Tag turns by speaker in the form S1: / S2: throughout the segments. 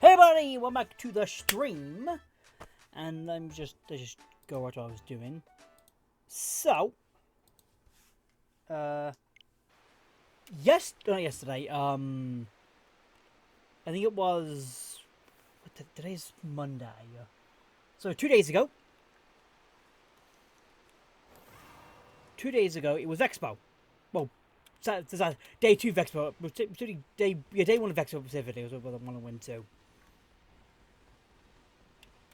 S1: Hey buddy, welcome back to the stream. And let's just go what I was doing. So, not yesterday, I think it was, today's Monday. So 2 days ago, it was Vexpo. Well, day 2 Vexpo, day 1 of Vexpo specifically was what I want to win to.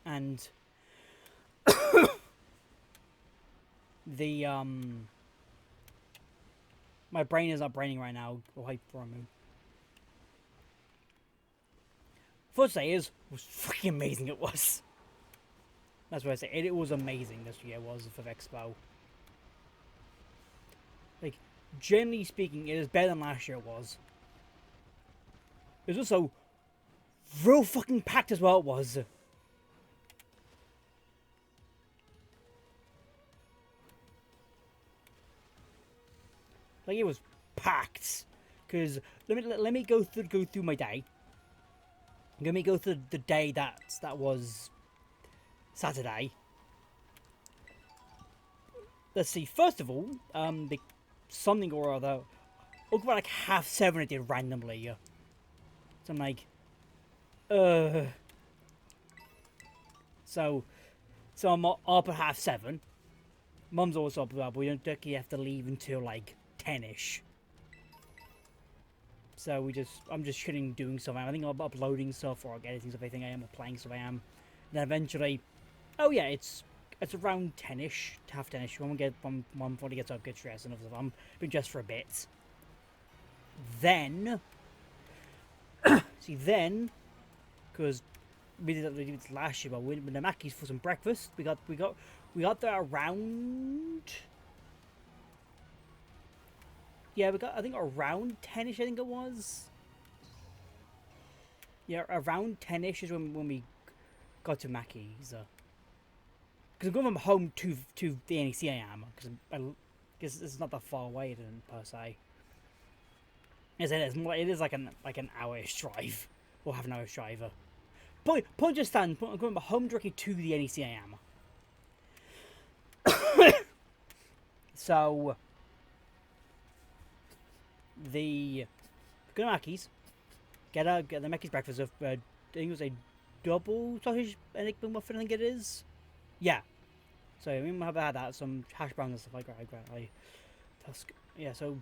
S1: And the my brain is not braining right now. Or hype for a mood. First say was freaking amazing. It was. That's what I say. It was amazing this year was for Vexpo. Like, generally speaking, it is better than last year. It was. It was also real fucking packed as well. It was. Like, it was packed. Because let me go through my day. Let me go through the day that was Saturday. Let's see. First of all, something or other. Look about like 7:30 I did randomly. So I'm like, So I'm up at 7:30. Mum's also up, but we don't actually have to leave until like 10ish. So I'm just chilling, doing something. I think I'm uploading stuff or editing stuff. I think I am, or playing stuff. I am. And then eventually, oh yeah, it's around 10ish, half 10ish. When Mum finally gets up, get dressed and stuff. I'm been dressed for a bit. Then, because we did it last year, but we went to Mackey's for some breakfast. We got there around. Yeah, I think around 10ish, I think it was. Yeah, around 10ish is when we got to Mackey's. Because I'm going from home to the NEC I am. Because it's not that far away then, per se. Yes, it is. It is like an hour-ish drive. Or half an hour's drive. Point just stand. I'm going home directly to the NEC I am. So... go to Mackey's, get the Mackey's breakfast of I think it was a double sausage enigma muffin. I think it is. Yeah. So we have had that, some hash browns and stuff like that. Yeah. So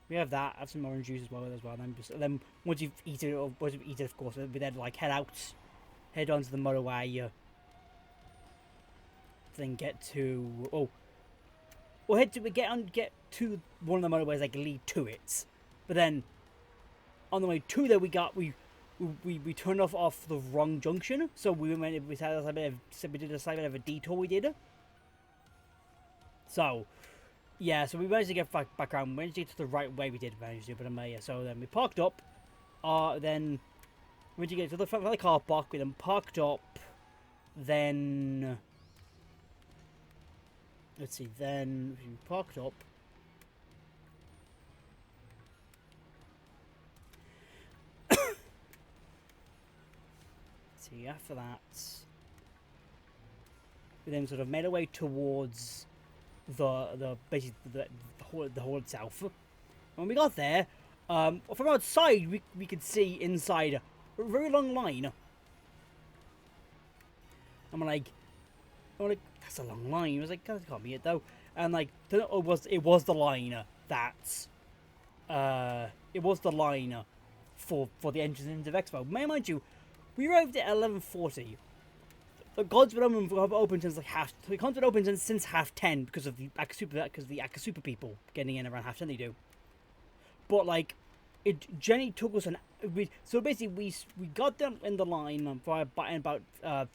S1: we have that. Have some orange juice as well. And then once you've eaten it, of course, we then like head onto the motorway. Then get to get to one of the motorways like lead to it, but then on the way to there we turned off the wrong junction, so we did a slight bit of a detour. We did. So yeah, so we managed to get back around. We managed to get to the right way. We did manage to, but yeah. So then we parked up. Then we went to get to the front of the car park. We then parked up. Then. Let's see, then we parked up. See, after that, we then sort of made our way towards basically the hall itself. When we got there, from outside we could see inside a very long line. I'm like, that's a long line. It was like, that can't be it though. And like, it was the line for the entrance into Vexpo. Mind you, we arrived at 11:40. The gods been open since like the gods been open since 10:30 because of the Akasupa people getting in around 10:30. They do. But like, Jenny took us so basically we got them in the line in about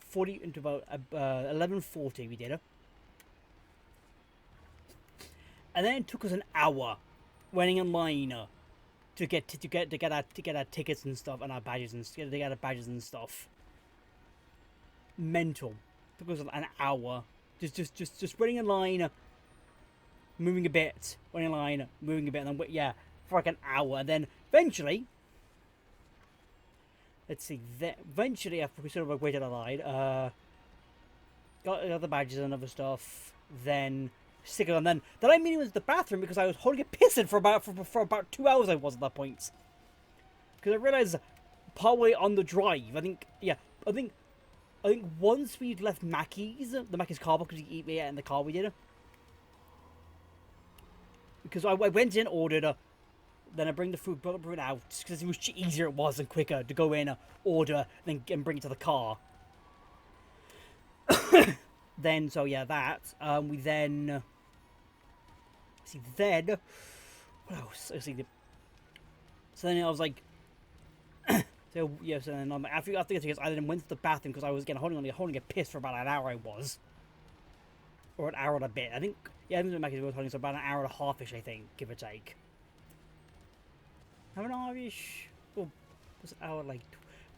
S1: 40 into about 11:40 we did it, and then it took us an hour waiting in line to get our tickets and stuff and our badges and stuff. Mental. Took us an hour just waiting in line, moving a bit, waiting in line, moving a bit, and then for like an hour, and then eventually let's see. Then eventually, after we sort of waited a line, got the badges and other stuff. Then stick it on. Then I mean it was the bathroom because I was holding a pissing for about 2 hours. I was at that point because I realized partway on the drive. I think once we'd left the Mackey's car because we ate in the car we did. Because I went in, ordered, then I bring the food, bring it out because it was easier, it was and quicker to go in, order, and bring it to the car. Then so yeah, that we then what else? So then I was like. So yeah, so then after getting tickets, I then went to the bathroom because I was again holding a piss for about an hour. I was, or an hour and a bit. I think I was holding so about an hour and a half-ish. I think, give or take. Have an hour-ish. Well, was it hour like?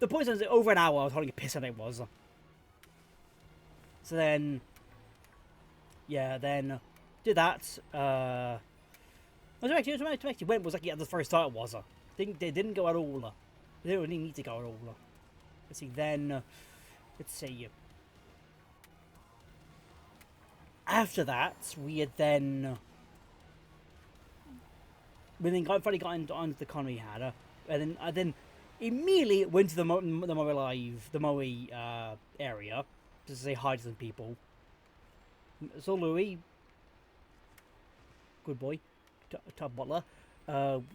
S1: The point is, over an hour I was holding a piss, and it was. So then, yeah, then did that. What I actually went was like at the first start. It was. They didn't go at all. They don't really need to go at all. Let's see, then... let's see. After that, we had then... finally got onto the con we had. And then immediately went to the Moe area. Just to say hi to some people. So Louis. Good boy. Top butler.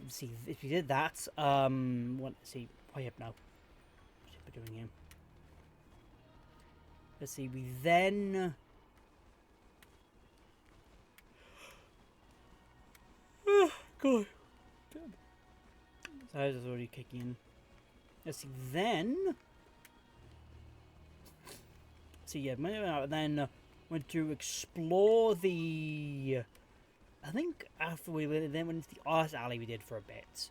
S1: See if we did that. Let's see. I have now. What should we be doing here? Let's see. We then. Oh, God. So I was already kicking in. Let's see. Then. See, yeah. Then went to explore the. I think after we then went into the art alley we did for a bit.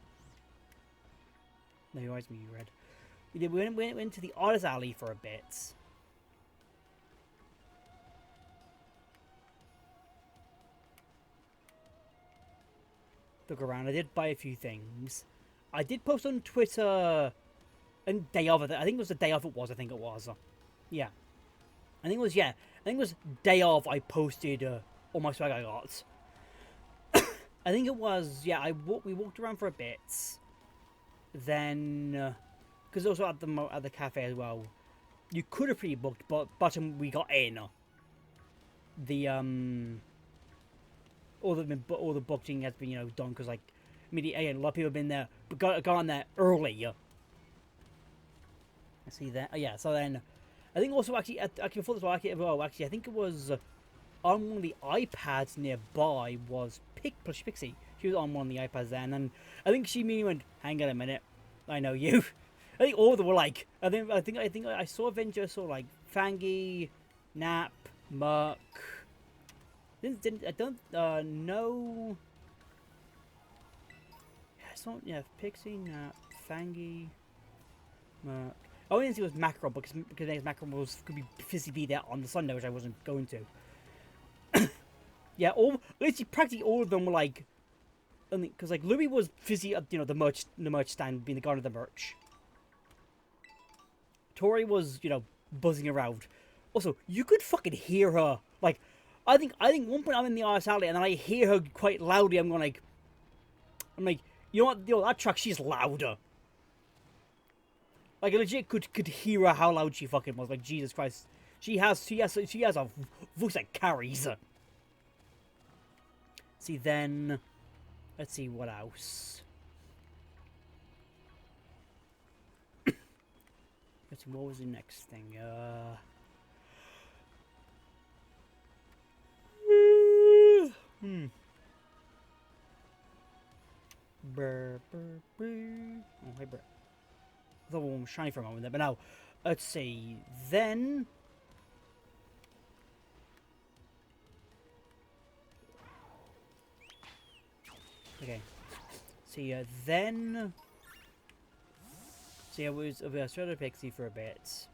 S1: No, you reminds me you read. We went into the art alley for a bit. Look around. I did buy a few things. I did post on Twitter and day of it. I think it was the day of it was. Yeah. I think it was day of I posted all my swag I got. I think it was, yeah, we walked around for a bit. Then, because also at the cafe as well, you could have pre-booked, but we got in. The, all the booking has been, done, because, like, a lot of people have been there, but got on there early. I see that. Yeah, so then, I think also, actually before this, I think it was... on one of the iPads nearby was Pixie. She was on one of the iPads then, and I think she immediately went, "Hang on a minute, I know you." I think all of them were like, I think I saw Avenger, saw like Fangy, Nap, Merc. I don't know. I saw Pixie, Nap, Fangy, Merc. Oh, I didn't see it was Macro because Macro could be physically there on the Sunday, which I wasn't going to. Yeah, literally practically all of them were like, because like Louis was physically at the merch stand, being the guard of the merch. Tori was buzzing around. Also, you could fucking hear her. Like, I think one point I'm in the RS alley and then I hear her quite loudly. I'm like, you know what? That truck, she's louder. Like, I legit could hear her how loud she fucking was. Like, Jesus Christ, she has a voice that carries. See, then, let's see what else. Let's see, what was the next thing? Brr, brr, brr. Oh, hey, brr. I thought one was shiny for a moment there, but now, let's see. Then. Okay. See, then. See, I was Australia Pixie for a bit.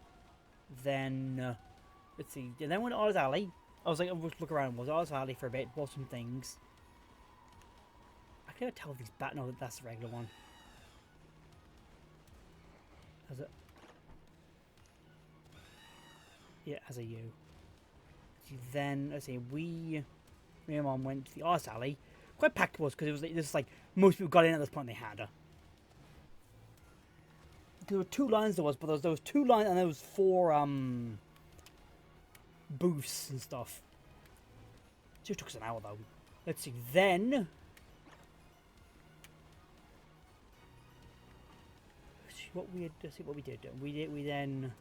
S1: Then, let's see. Then went to Oz Alley. I was like, I'll look around. Was Oz Alley for a bit, bought some things. I can't tell if these no, that's the regular one. As a yeah, as a U. Then let's see, me and Mom went to the arse alley. Quite packed it was because it was just like most people got in at this point. They had her. There were 2 lines there was, but there was 2 lines and there was 4 booths and stuff. It just took us an hour though. Let's see. Then let's see what we did. We then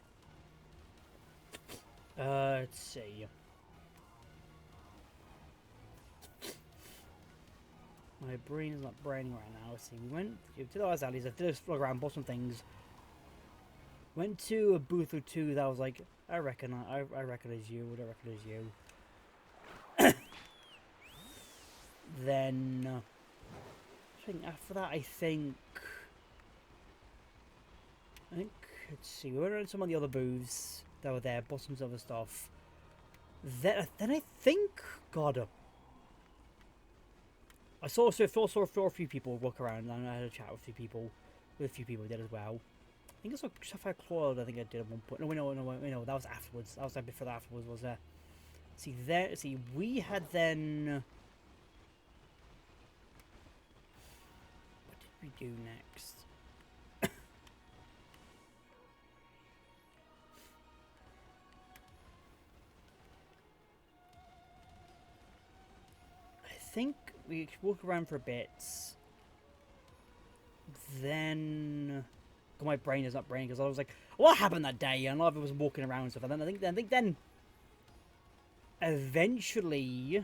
S1: let's see. My brain is not braining right now. Let's see. We went to those alleys. I did a around, bought some things. Went to a booth or 2 that was like, I recognize you. I recognize you. Then after that, I think let's see. We went around some of the other booths that were there, bought some other stuff. Then I think, God. I saw a few people walk around, and I had a chat with a few people. With a few people did as well. I think I saw Sapphire Claude. I think I did at one point. No, that was afterwards. That was like before that. Afterwards was there. See, we had then. What did we do next? I think we walk around for a bit. Then, my brain is not braining because I was like, "What happened that day?" And a lot of it was walking around and stuff. And then I think then, eventually,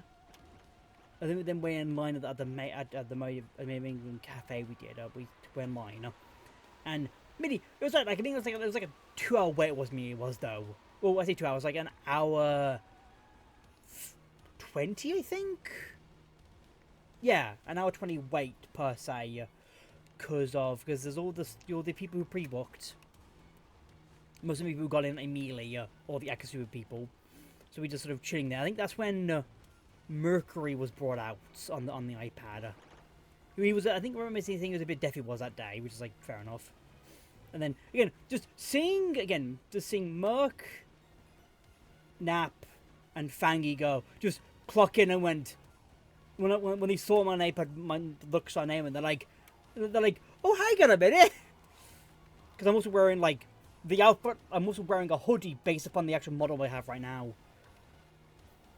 S1: I think then we're in line at the England cafe. We did. We went in line, and maybe it was like I think it was like a 2-hour wait. It was though. Well, I say 2 hours, like an hour 20, I think. Yeah, an hour 20 wait per se, because there's all the people who pre-booked. Most of the people who got in immediately, all the Akasuba people. So we just sort of chilling there. I think that's when Mercury was brought out on the iPad. He was, I think, remember seeing he was a bit deaf. He was that day, which is like fair enough. And then again, just seeing Merc, Nap, and Fangy go, just clock in and went. When they saw my iPad, my looks on name, and they're like, oh, hang on a minute, because I'm also wearing like the outfit. I'm also wearing a hoodie based upon the actual model I have right now,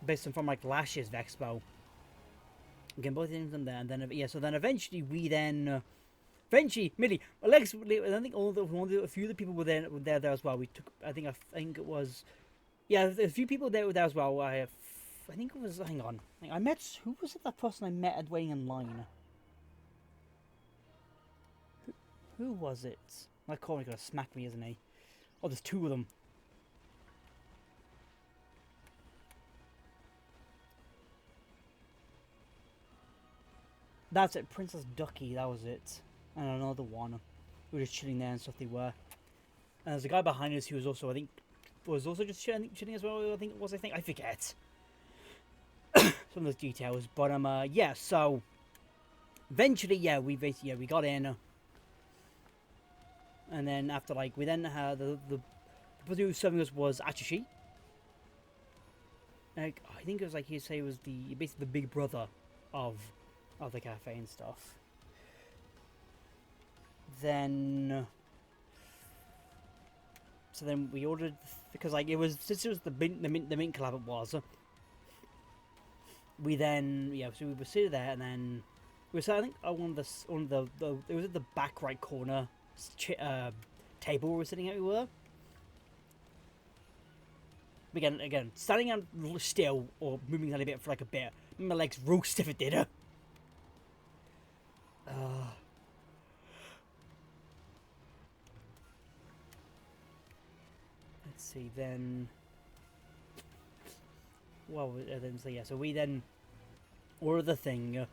S1: based on from like last year's Vexpo. Again, both things on there, and then so then eventually Millie, Alex, I think a few of the people were there as well. We took, I think it was, yeah, a few people there were there as well. I think it was, hang on. I met, who was it, that person I met at waiting in line? Who was it? My corner's gonna smack me, isn't he? Oh, there's 2 of them. That's it, Princess Ducky, that was it. And another one. We were just chilling there and stuff they were. And there's a guy behind us who was also, I think, just chilling as well, I forget. Some of those details, but yeah. So eventually, yeah, we got in, and then after we then had the person who was serving us was Achishi. Like, I think it was like he'd say it was basically the big brother of the cafe and stuff. Then, so then we ordered because since it was the mint collab it was. We then, so we were sitting there, and then we were sitting, I think, on the it was at the back right corner table we were sitting at. We were again standing out still or moving a little bit for like a bit. My legs real stiff. It did. Let's see then. Well, then so we then ordered the thing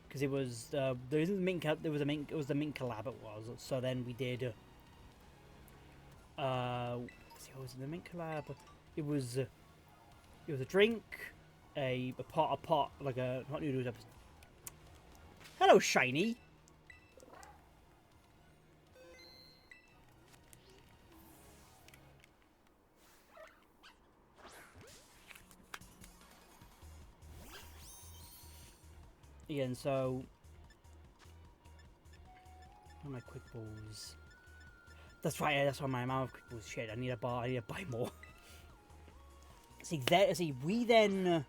S1: because it was there was the mint collab it was. So then we did let's see, what was it, the mint collab? It was a drink, a pot like a hot noodles. Hello, Shiny. again, so what are my quick balls? That's right. Yeah, that's why my amount of quick balls shit. I need to buy more. See, we then.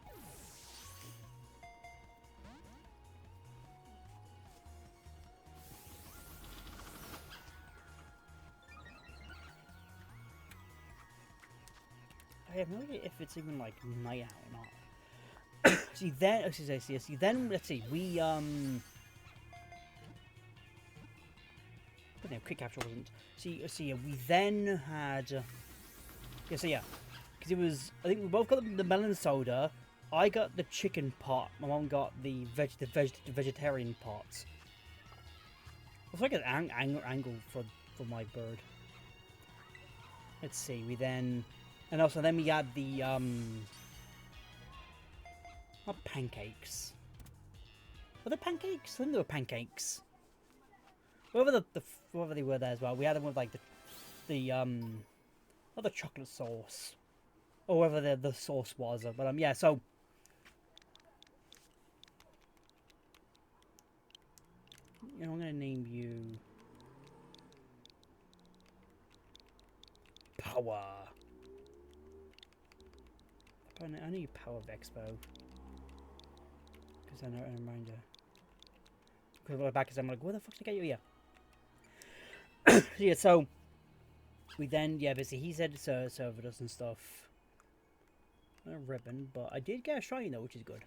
S1: I have no idea if it's even like night out or not. See then let's see, we but no, quick capture wasn't. See, we then had because it was, I think we both got the melon soda. I got the chicken pot. My mom got the vegetarian pot. It's like an angle for my bird. Let's see. We then, and also then we had the not pancakes. Were they pancakes? I think they were pancakes. Whatever whatever they were there as well. We had them with like the not the chocolate sauce, or whatever the sauce was. But yeah. So you know, I'm gonna name you Power. I know you Power Vexpo. Because I know a reminder. Because I look back, I'm like, where the fuck did I get you here? Yeah, so we then, yeah, basically he said served us and stuff. Not a ribbon, but I did get a shiny though, which is good.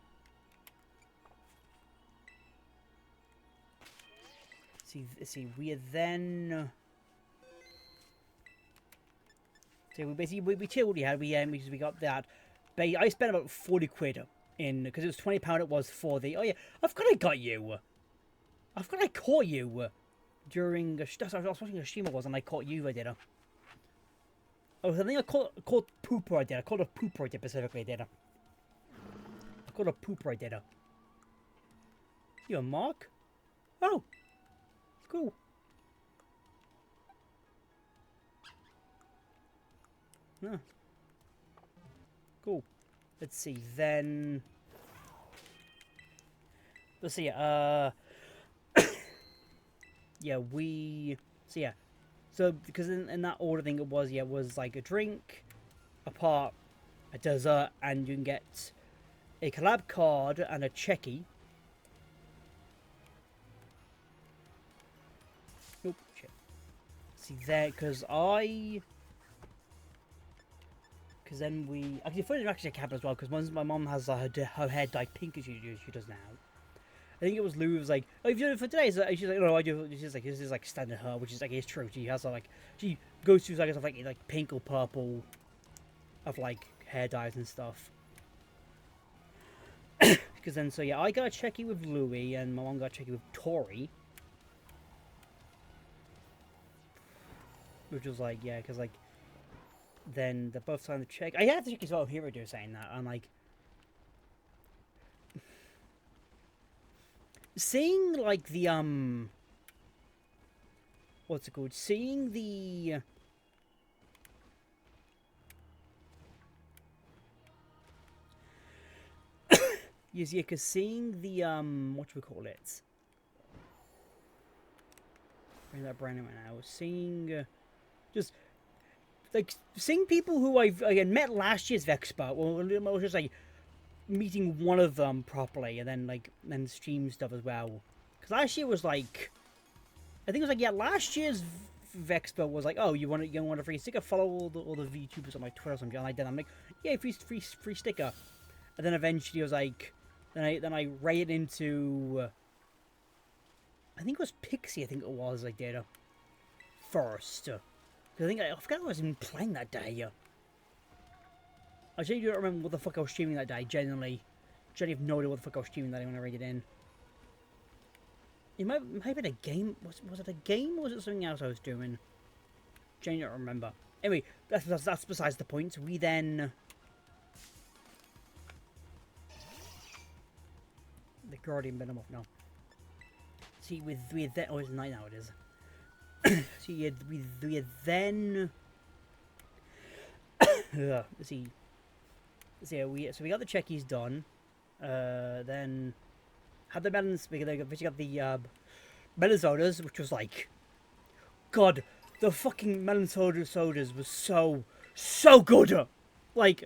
S1: See, we then. So we basically we chilled. Yeah, we got that. I spent about 40 quid in, because it was £20. It was for the. Oh yeah, I've got I got you. I've got I caught you during. I was watching a stream and I caught you. I did. Oh, I think I caught Pooper. I did. I caught a Pooper. I did specifically. I did. I caught a Pooper. I did. You a Mark? Oh, cool. Huh. Cool. Let's see, then. Let's see, yeah, we. So, yeah. So, because in that order thing, it was like a drink, a pot, a dessert, and you can get a collab card and a checky. Oh, shit. See, there, because then we actually for the actually happened as well, because once my mom has her hair dyed pink as she does now. I think it was Lou was like, oh, if you do it for today, she's like, no, I do. She's like, this is like standard her, which is like, it's true. She has like, she goes through like pink or purple of like hair dyes and stuff. Because then, so yeah, I got a checky with Louie, and my mom got a checky with Tori, which was like, yeah, because like. Then they both signed the check. I had to check as well. Hero do saying that. I'm like, seeing like the what's it called? Seeing the yes, yeah, because seeing the what do we call it? Bring that brand name right now. Seeing just. Like, seeing people who I've, again, met last year's Vexpo, well, I was just, like, meeting one of them properly, and then, like, then stream stuff as well. Because last year was, like, I think it was, like, yeah, last year's Vexpo was, like, oh, you want a free sticker? Follow all the VTubers on, like, Twitter or something, and I did. I'm like, yeah, free sticker. And then eventually I was, like, then I raided into, I think it was Pixie, I think it was, I did, first. I forgot I was even playing that day. I genuinely don't remember what the fuck I was streaming that day, genuinely. Genuinely have no idea what the fuck I was streaming that day when I raided in. It might have been a game. Was it a game or was it something else I was doing? Genuinely don't remember. Anyway, that's besides the point. We then. The Guardian been off now. See, with that. Oh, it's night now, it is. So we then so we got the checkies done. Then had the melons. We got the melon sodas, which was like, God, the fucking melon sodas was so good. Like,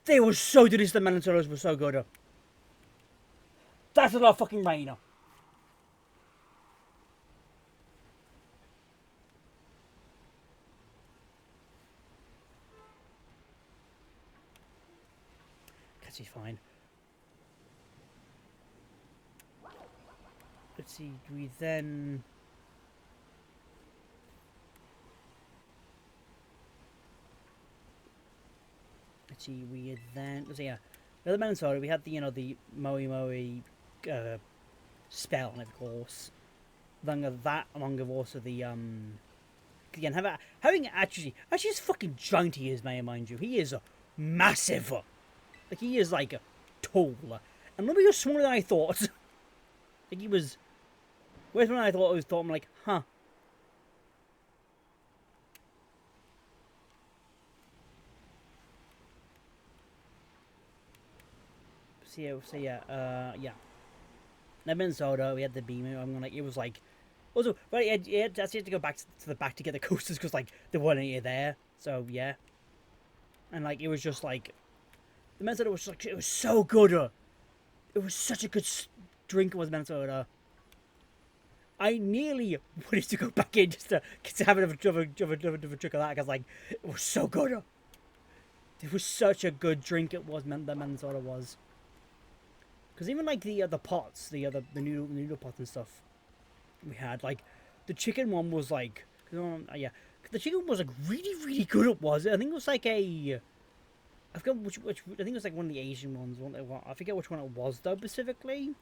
S1: they were so delicious. The melon sodas were so good. That's a lot of fucking rain. Guess he's fine. Let's see. We then. Let's see. We then. Let's see. Yeah. The other melon soda. We had the the Moe spell, and of course. Then that, along with also the again having actually as fucking giant he is, may I mind you. He is massive. Like he is like tall, and maybe he was smaller than I thought. Like he was. Whereas when I thought I'm like, huh. So yeah. Lemon soda. We had the beam. I'm like, it was like, also, but yeah, that's you had to go back to the back to get the coasters because like there weren't any there. So yeah, and like it was just like, the lemon soda was just, like it was so good. It was such a good drink. It was lemon soda. I nearly wanted to go back in just to have another drink of that because like it was so good. It was such a good drink. It was the lemon soda was. Because even like the pots, the noodle pots and stuff, we had like the chicken one was like, yeah, the chicken was like really good. It was. I think it was like a, I forget which I think it was like one of the Asian ones. I forget which one it was though specifically.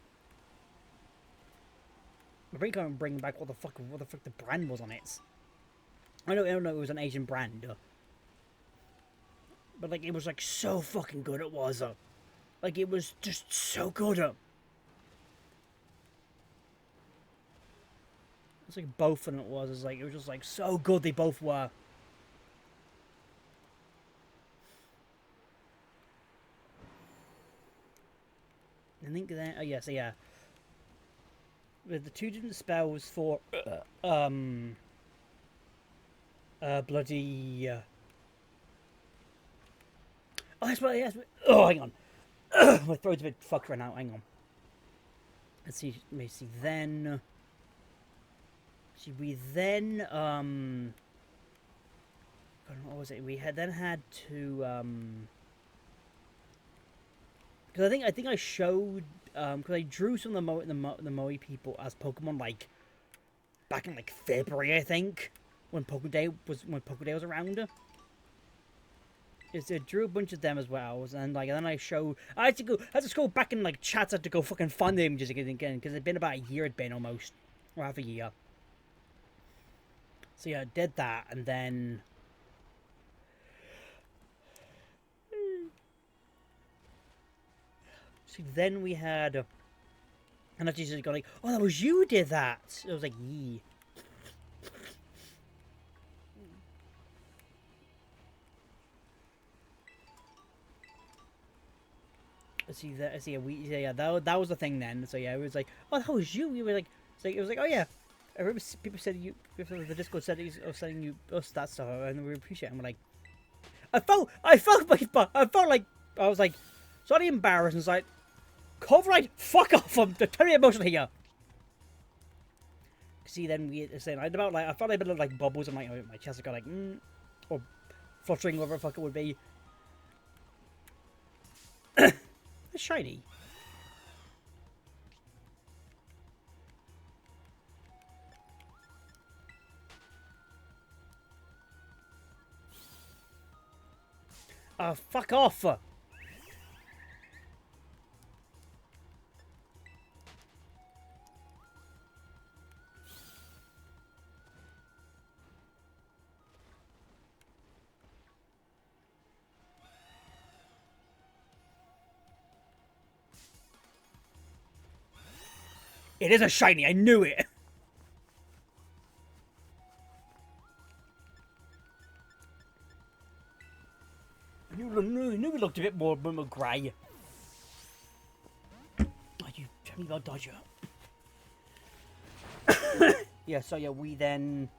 S1: I think I'm bringing back what the fuck the brand was on it. I don't know it was an Asian brand, but like it was like so fucking good. It was. Like, it was just so good. It's like both of them it was like, it was just like so good they both were. I think then, oh yeah, so yeah. With the two different spells for, bloody, oh, that's what, yes, oh, hang on. My throat's a bit fucked right now. Hang on. Let's see. Let me see. Then. See, we then. What was it? We had to. Because I think I showed. Because I drew some of the Moe people as Pokemon like. Back in like February, I think, when Poké Day was around. Is I drew a bunch of them as well, and like then I had to go back in like chats. I had to go fucking find the images again because it'd been about a year. It'd been almost, or half a year. So yeah, I did that, and then see then we had, and I just got like, oh, that was you who did that. I was like, yee. That was the thing then. So yeah, it was like, oh, that was you. You were like, it was like, oh yeah. I remember people said the Discord said he was sending us that stuff, and we appreciate it. And we're like, I felt like I was like, slightly embarrassed. And it's like, Coverite, fuck off! I'm very emotional here. See, then we saying I felt like a bit of like bubbles on my chest. I got like, or fluttering, whatever the fuck it would be. It's shiny. Fuck off! It is a shiny, I knew it! I knew it looked a bit more grey. Oh, you Meatball Dodger. Yeah, so yeah, we then...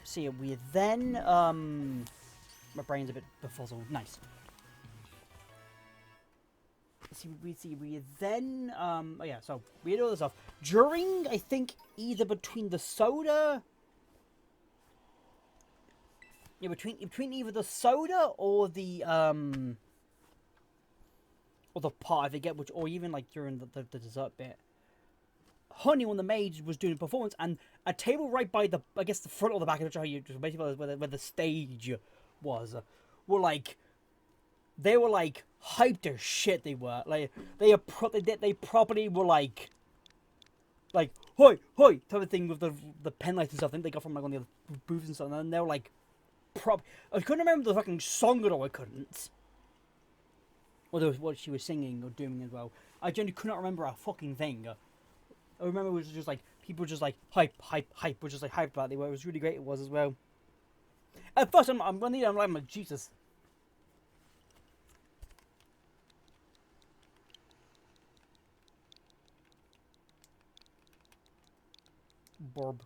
S1: See, we then, my brain's a bit befuddled. Nice. We then, oh yeah, so we had all this stuff. During, I think, either between the soda... Yeah, between either the soda or the pot, I forget which, or even like during the dessert bit. Honey, one of the maids, was doing a performance, and a table right by the, I guess the front or the back, of how you just basically where the stage was, were like, they were like hyped as shit. They were like they properly were like hoi hoi type of thing with the pen lights and stuff. I think they got from like on the other booths and stuff, and they were like I couldn't remember the fucking song at all. I couldn't. Or there was what she was singing or doing as well. I genuinely could not remember a fucking thing. I remember it was just like people just like hype, were just like hyped about it. It was really great. It was as well. At first, I'm like Jesus. Borby.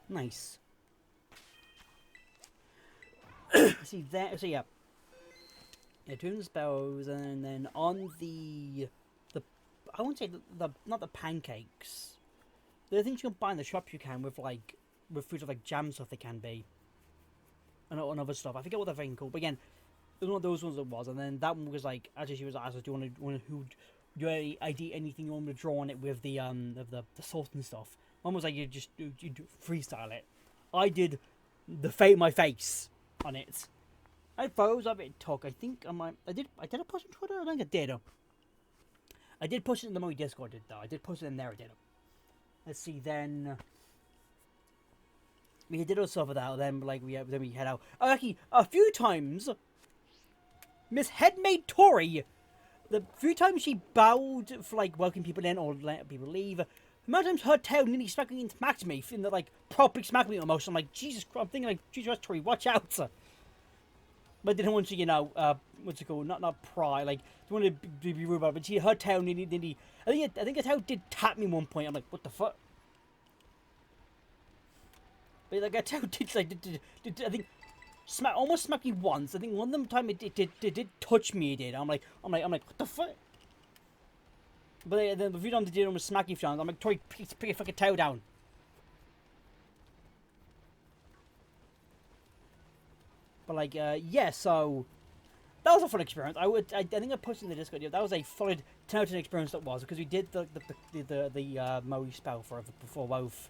S1: Nice. See there. So yeah. Yeah, doing the spells, and then on the I won't say the not the pancakes. The things you can buy in the shop you can with food like jam stuff they can be. And other stuff. I forget what they're thing called. But again, it was one of those ones it was. And then that one was like, actually she was asked, do you want to do anything you want me to draw on it with the salt and stuff. One was like you do freestyle it. I did my face on it. I froze up it took. I think I did a post on Twitter? I think I did. I did post it in the Moe Discord, though. I did post it in there, I did. Let's see, then we did all stuff with that, then we head out. Oh, actually, a few times Miss Headmaid Tori, the few times she bowed for welcoming people in or letting people leave, the amount of times her tail nearly smacked me, in the properly smacked me almost. I'm like, Jesus Christ, I'm thinking Jesus Tori, watch out. But I didn't want to, what's it called? Not pry. Don't want to be rude about it. But her tail nearly. I think her tail did tap me one point. I'm like, what the fuck? But her tail did I think almost smacked me once. I think one of them time it did touch me. It did. I'm like, what the fuck? But the few times they did almost smack me. I'm like, Tori, please put your fucking tail down. But yeah, so that was a fun experience. I think I posted in the Discord. Yeah, that was a solid 10 out of 10 experience. That was because we did the Moe spell for both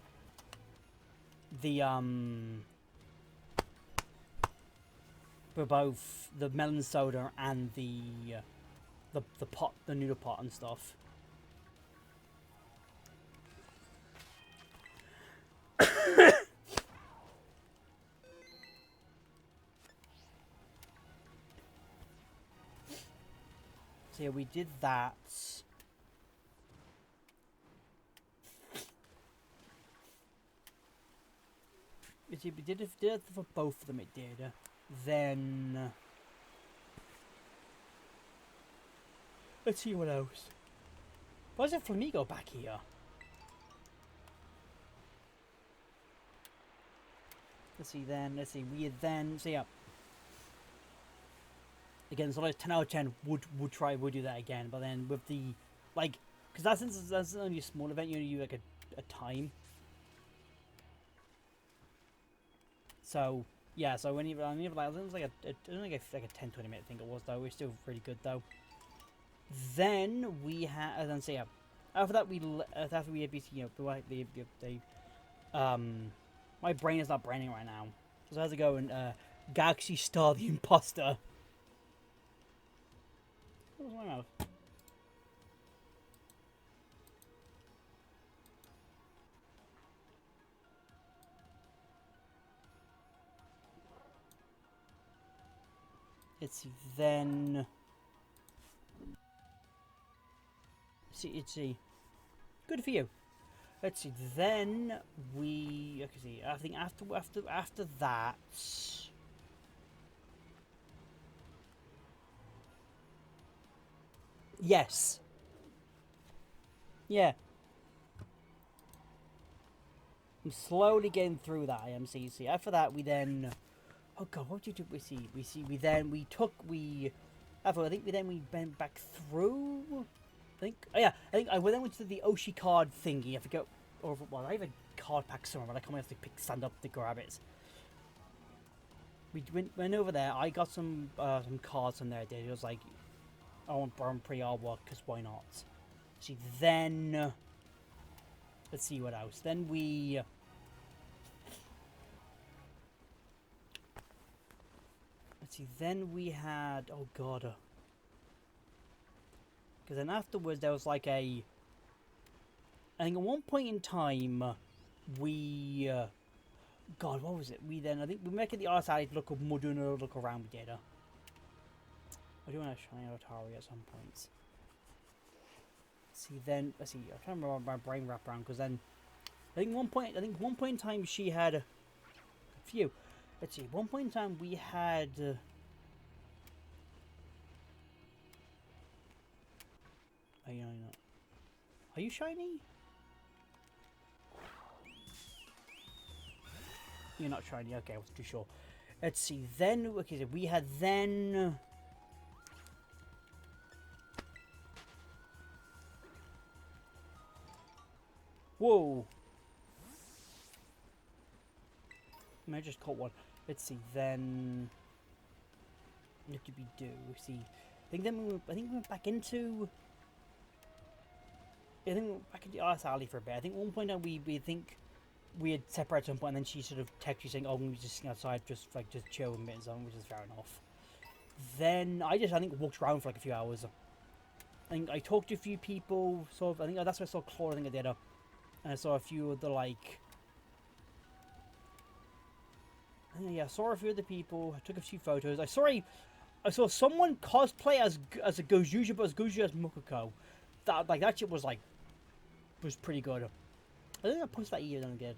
S1: the melon soda and the pot, the noodle pot and stuff. So yeah, we did that. We did it for both of them. It did. Then let's see what else. Why is it Flamigo back here? Let's see. So yeah. Again, so 10 out of 10 would do that again, but then with the because that's only a small event, you only do a time. So yeah, so when I think it was like a 10-20 minute thing it was though. We're still really good though. Then we had so yeah. After that after we had my brain is not braining right now. So how's it going? Galaxy Star the Imposter. What was my mouth? It's then let's see. Good for you. Let's see. Then we. Let's see. I think after that. Yes. Yeah. I'm slowly getting through that IMCC. After that, we then. Oh god, what did you do? I think we went back through. I think. Oh yeah, I think I then went to the Oshi card thingy. I forget. Or well, I have a card pack somewhere, but I can't have to stand up to grab it. We went over there. I got some cards from there. It was like, I want burn pre-artwork because why not? See, then let's see what else. Then we. Let's see. Then we had. Oh god. Because then afterwards there was like a. I think at one point in time, we. God, what was it? I think we make it the art alley to look more doing a look around. We did. I do want to shiny Atari at some points. See, then let's see. I'm trying to remember my brain wrap around because then I think one point in time she had a few. Let's see. One point in time we had. Are you shiny? You're not shiny. Okay, I wasn't too sure. Let's see. Then okay, so we had then. Whoa! I just caught one. Let's see. Then what did we do? See. I think we went back into. I think we went back into the art alley for a bit. I think at one point we think we had separated at some point, and then she sort of texted you saying, "Oh, we just sitting outside, just chill and bit and something," which is fair enough. Then I think walked around for like a few hours. I think I talked to a few people. Sort of. I think that's where I saw Claude. I think I did. And I saw a few of the like. I saw a few of the people. I took a few photos. I saw someone cosplay as a Gojuja, but as Gojuja as Mukoko. That shit was pretty good. I think I posted that year then again.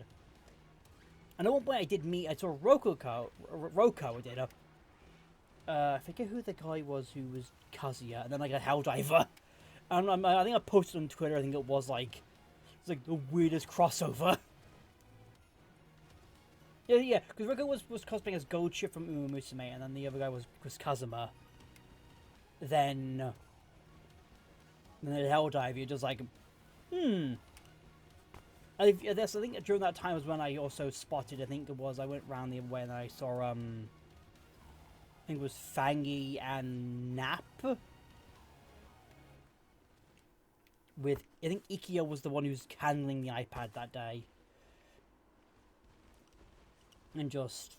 S1: And at one point I saw Roko I did. I forget who the guy was who was Kazuya, and then like a Helldiver. And I think I posted on Twitter. I think it was like the weirdest crossover. yeah, because Roko was cosplaying as Gold Ship from Uma Musume, and then the other guy was Kazuma. Then the Helldiver, you're just like, I think during that time was when I also spotted. I went around the other way and I saw I think it was Fangy and Nap. I think Ikea was the one who was handling the iPad that day. And just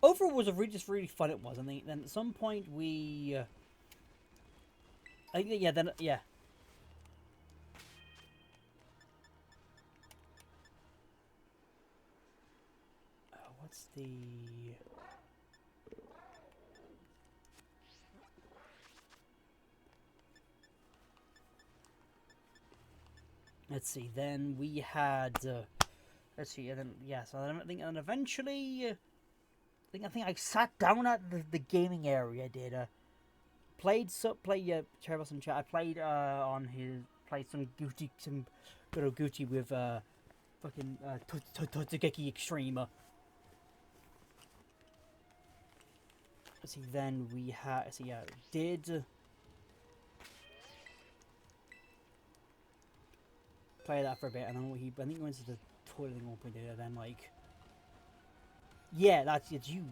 S1: overall was really fun. It was, and then at some point we. I think yeah. What's the? Let's see. Then we had. Let's see. And then So then eventually, I think I sat down at the gaming area. I did. Played Cherbos and chat. I played some good old Gucci with fucking Totsugeki Extreme. Let's see. Then we had. Did. Play that for a bit, and then I think he went to the toilet at one point there, then like, yeah, it's you.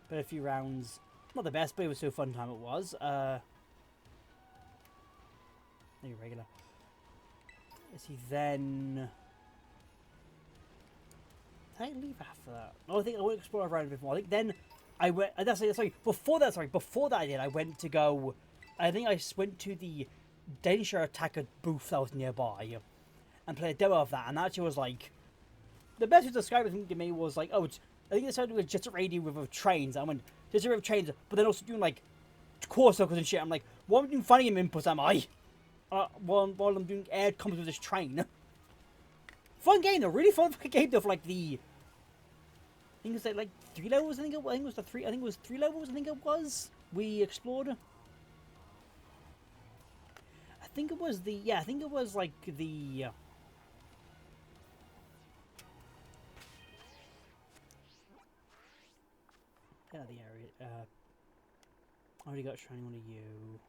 S1: But a few rounds, not the best, but it was so fun time it was. Maybe regular. Let's see, then. Did I leave after that? No, I think I went to explore around a bit more. I think then I went. Before that I did. I went to go. I think I went to the Danish Attacker booth that was nearby and played a demo of that, and that actually was like the best way to describe it to me was like, I think it started with Jet Radio with trains. I went Jet Radio with trains, but then also doing like quarter circles and shit. I'm like, what am I doing finding him inputs, am I? while I'm doing air combat with this train. Fun game though, really fun fucking game though. For like I think it was like 3 levels. I think it was the three. I think it was 3 levels. I think it was. We explored. I think it was the I think it was like the. Get out of the area. I already got training on you. You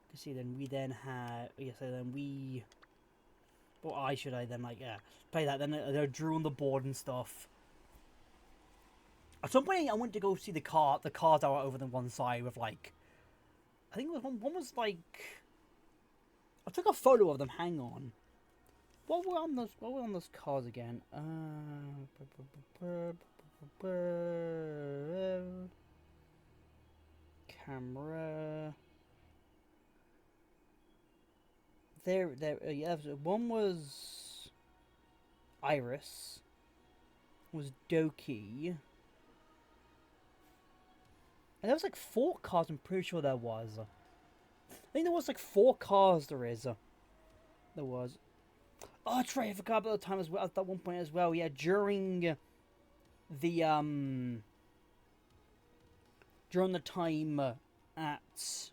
S1: can see then we then had so then we. Or I should I then like play that then they drew on the board and stuff. At some point I went to go see the cars that were over the one side with like I think it was one was like I took a photo of them. Hang on, what were on those cars again? Camera. There. Yeah, one was Iris. Was Doki. And there was like 4 cars. I'm pretty sure there was. I think there was like 4 cars. There was. Oh, that's right. I forgot about the time as well. At that one point as well. Yeah, during the time at.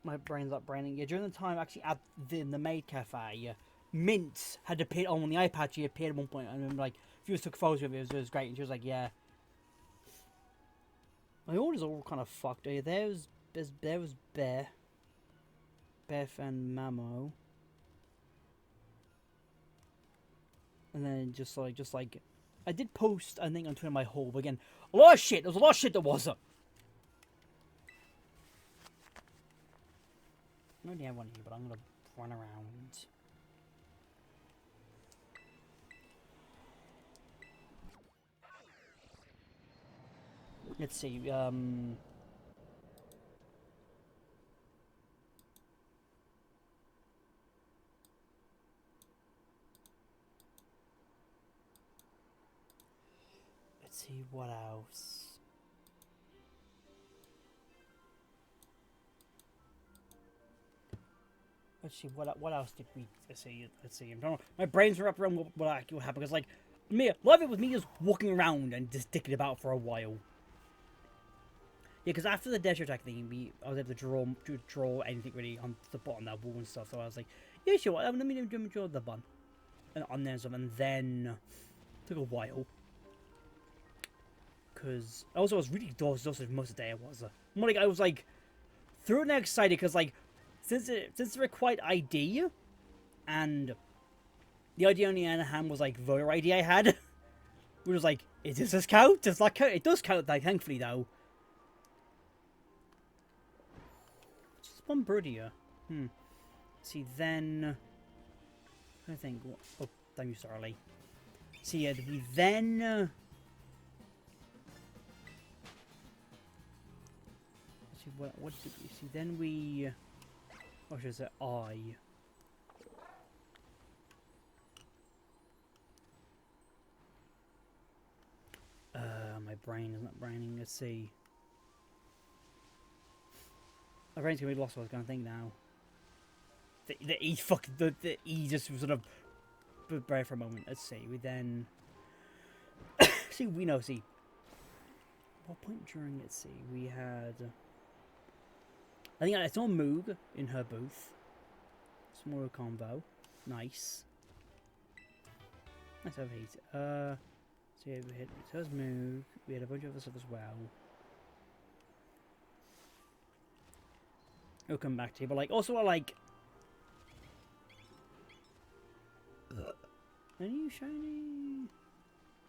S1: My brain's not braining. Yeah, during the time actually at the maid cafe, Mint had appeared on the iPad. She appeared at one point, and then like if you took photos of it, it was great. And she was like, "Yeah." My orders are all kind of fucked. Oh, yeah, there was Beth and Mamo, and then just like I did post I think on Twitter my haul, but again a lot of shit. There was a lot of shit that was. I don't have one here, but I'm gonna run around. Let's see. Let's see what else. Let's see what else did we see? Let's see. I'm trying to, my brain's wrapped around what actually happened because like me, a lot of it was me just walking around and just dicking about for a while. Yeah, because after the desert attack thing, I was able to draw anything really on the bottom of that wall and stuff. So I was like, yeah, sure. Let me draw the bun and on there and stuff, and then took a while because also I was really exhausted most of the day. I was like through and excited because like. Since it required ID, and the ID on the other hand was like voter ID I had, which was like, is this count? Does that count? It does count, like, thankfully though. Just one bird here. See then, I think. Oh, thank you, Starly. See, yeah, we then. See what did we see? Then we. Or should I say I? My brain is not braining. Let's see. My brain's gonna be lost. What I was gonna think now. The E fucking the E just sort of brain for a moment. Let's see. We then see. See. What point during? Let's see. We had. I think I saw Moog in her booth. Smaller combo. Nice. Nice overheat. So yeah, we hit. So was Moog. We had a bunch of other stuff as well. We'll come back to you, but like also like. Are you shiny?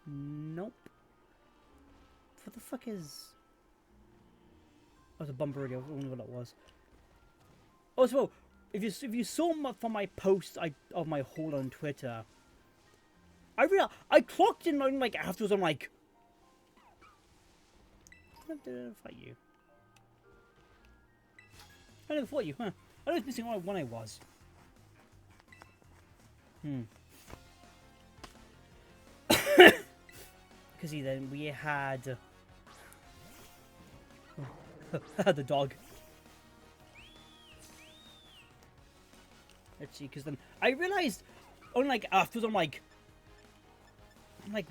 S1: Nope. What the fuck is? Oh, it's a bumper radio. I wonder what that was. Also, if you saw from my post of my haul on Twitter, I clocked in like afterwards. I'm like, I didn't fight you. I never fought you, huh? I was missing one I was. Because then we had. The dog. Let's see, because then I realized, afterwards, I'm like,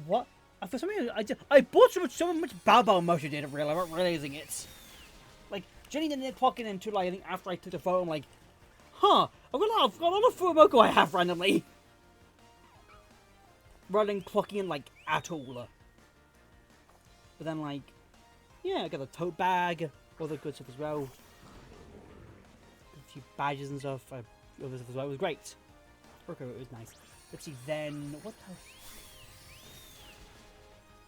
S1: what? For some reason, I bought so much Bao motion data without realizing it. Like, Jenny didn't clock in until, like, I think after I took the photo, I'm like, huh, I've got a lot of Furumoko I have randomly. Rather than clocking in, like, at all. But then, like, yeah, I got a tote bag, all the good stuff as well. A few badges and stuff, other stuff as well. It was great. Okay, it was nice. Let's see, then, what else?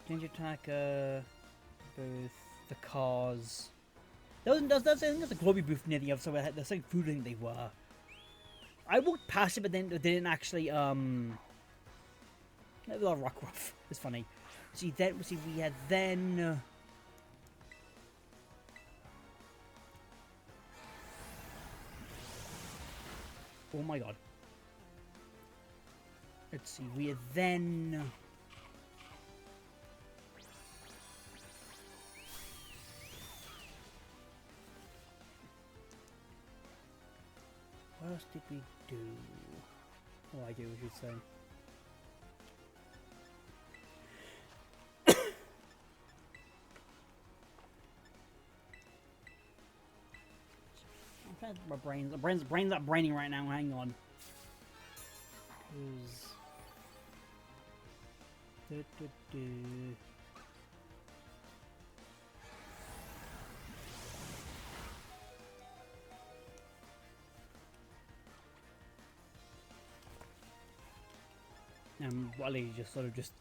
S1: Danger Attacker, booth, the cars. I think there's a Globby booth near the other side. There's like food, I think they were. I walked past it, but then they didn't actually, it was a Rockruff. It's funny. See, we had then. Oh my god. Let's see, we had then. What else did we do? Oh, I do, we should say. My brain's not braining right now. Hang on. Wally just sort of just.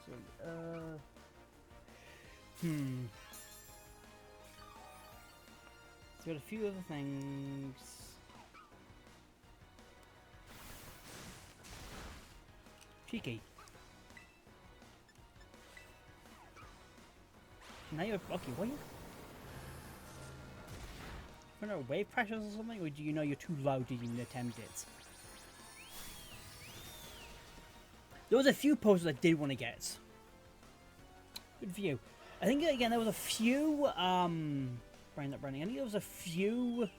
S1: So got a few other things. Cheeky. Now you're okay. What? I don't know, wave pressures or something, or do you know you're too low to even attempt it? There was a few posters I did want to get. Good for you. I think again there was a few brain up running. I think there was a few.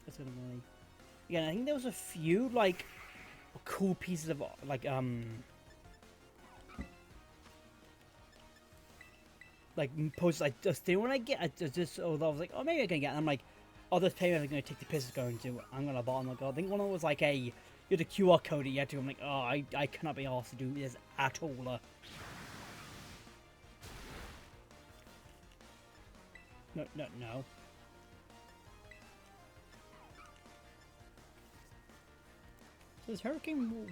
S1: That's gonna really. Again, I think there was a few like cool pieces of like posters I just didn't want to get. I was like, oh, maybe I can get. And I'm like, oh, this payment I'm going to take the piss is going to. I'm going to buy. I'm like, oh, I think one of them was like you had a QR code that you had to. I'm like, oh, I cannot be asked to do this at all. No. So is Hurricane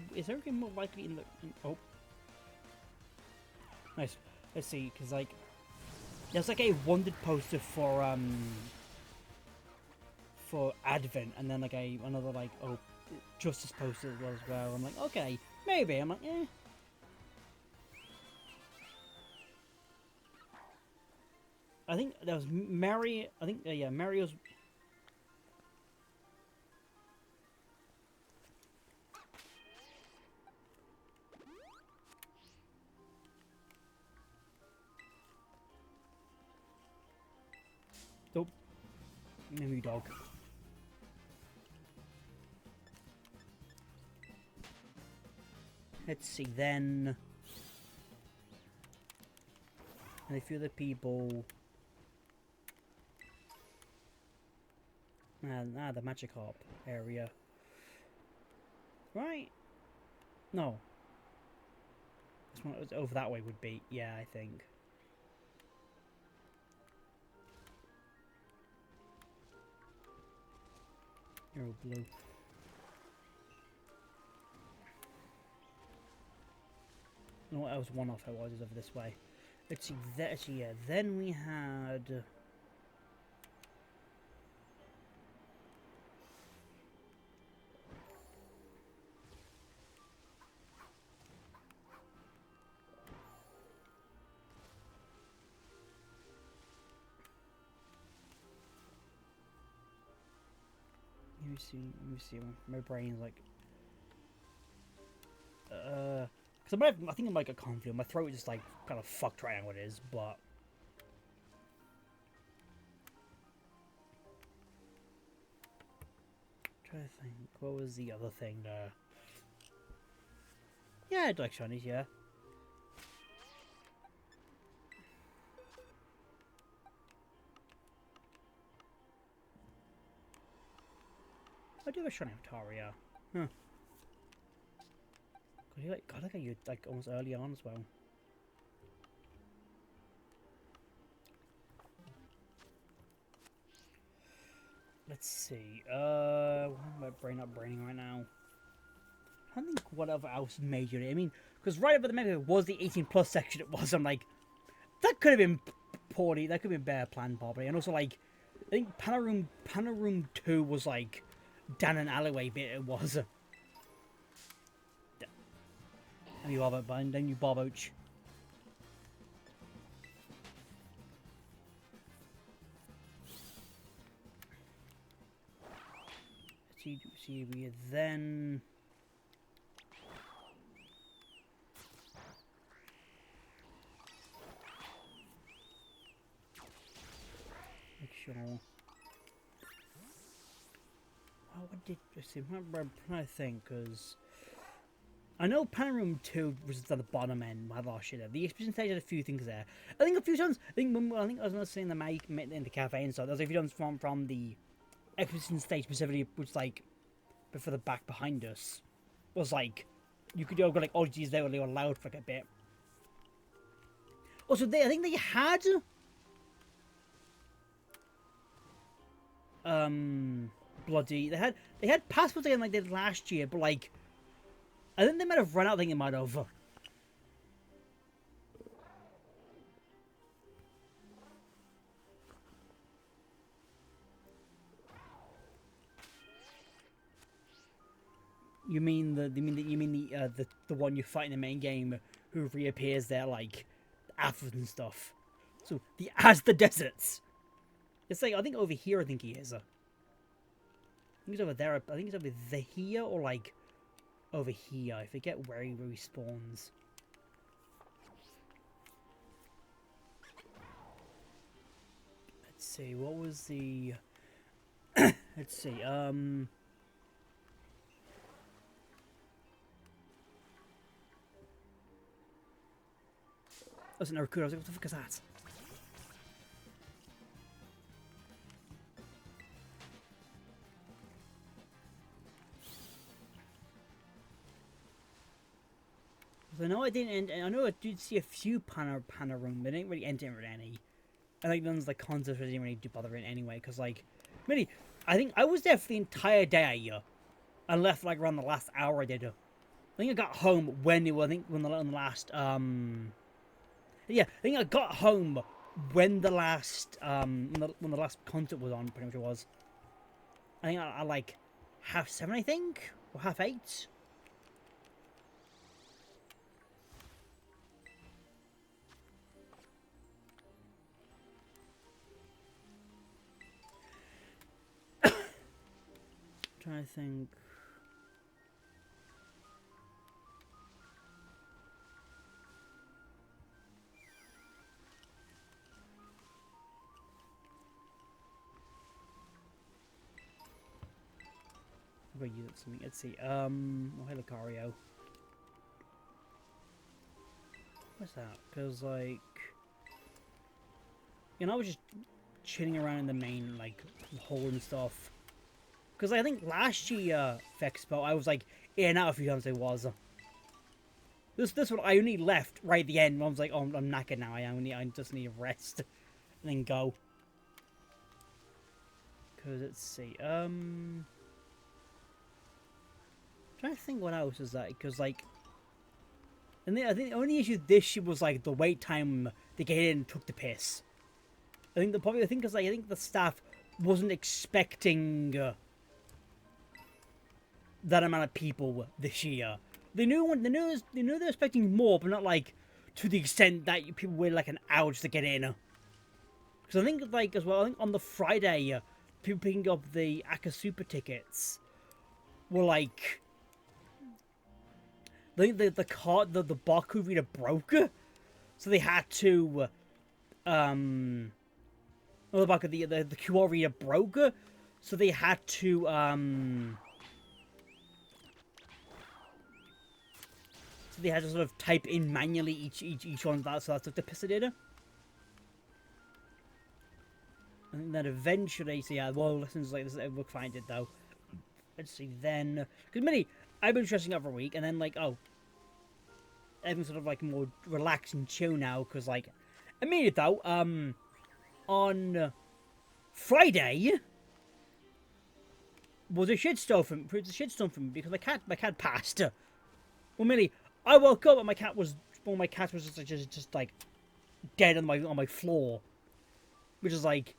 S1: more likely in the? Oh, nice. Let's see, because like. There's like a wanted poster for Advent, and then like another like Justice poster as well. I'm like, okay, maybe. I'm like, eh. I think there was Mary. I think yeah, Mario's. Nope. Memory dog. Let's see then. And a few other people. The Magikarp area. Right? No. This one was over that way would be, yeah, I think. Arrow blue. No, what else one off I was over this way. Let's see, yeah, then we had. Let me see. My brain's like. Because I think I might get confused. My throat is just like kind of fucked right now. It is, but. I'm trying to think. What was the other thing there? Yeah, I'd like shinies, yeah. I do have a shiny Octaria. Huh. God, I got you like almost early on as well. Let's see. Why am my brain not braining right now? I don't think what else major. I mean, because right over the menu was the 18+ section. It was. I'm like, that could have been poorly. That could have been better planned, probably. And also, like, I think Panaroom 2 was like down an alleyway bit. It was. And you Bob, and then you Bob Ouch. See, we then. Make sure. Oh, what did I see? I'm trying to think, because I know Panoram 2 was at the bottom end. My last shit there. The expedition stage had a few things there. I think a few times. I think I was saying the mic in the cafe and stuff. There was a few times from the expedition stage specifically, which like before the back behind us was like you could go like, oh geez, they were loud for like a bit. Also, I think they had bloody they had passports again like they did last year, but like I think they might have run out. I think they might have. You mean the one you fight in the main game who reappears there like afterwards and stuff. So the Deserts. It's like I think over here. I think he is. I think he's over there. I think he's over here or like over here. I forget where he spawns. Let's see. What was the? Let's see. Oh, it's an Arakuda. I was like, what the fuck is that? I know I didn't. I know I did see a few Panaroom, but I didn't really enter in any. I think one's like concepts I didn't really do bother in anyway, because like, really, I think I was there for the entire day. I left like around the last hour. I did. I think I got home when it was. I think when the last yeah, I think I got home when the last when the last concert was on. Pretty much it was. I think I like 7:30, I think, or 8:30. Trying to think. I'm gonna use something. Let's see. Oh, hello, Cario. What's that? Because like, you know, I was just chilling around in the main like hole and stuff. Because I think last year Vexpo, I was like in and out a few times. I was. This one I only left right at the end. I was like, oh, I'm knackered now. I just need a rest, and then go. Because let's see. Trying to think what else is that, because like, and I think the only issue this year was like the wait time to get in took the piss. I think because like I think the staff wasn't expecting that amount of people this year. They knew they were expecting more, but not like to the extent that people wait like an hour just to get in. Because I think like as well, I think on the Friday, people picking up the Akasupa tickets were like. the barcode reader broke, so they had to well, the barcode the QR reader broke, so they had to sort of type in manually each one of that, so that's what the pisser did. And then eventually, so yeah, well, lessons like this, we'll find it though. Let's see then, because many I've been stressing out for a week, and then like, oh, everything's sort of like more relaxed and chill now, because like, I mean it though, on Friday was a shitstorm for me because my cat passed. Well, mainly I woke up and my cat was just like dead on my floor, which is like,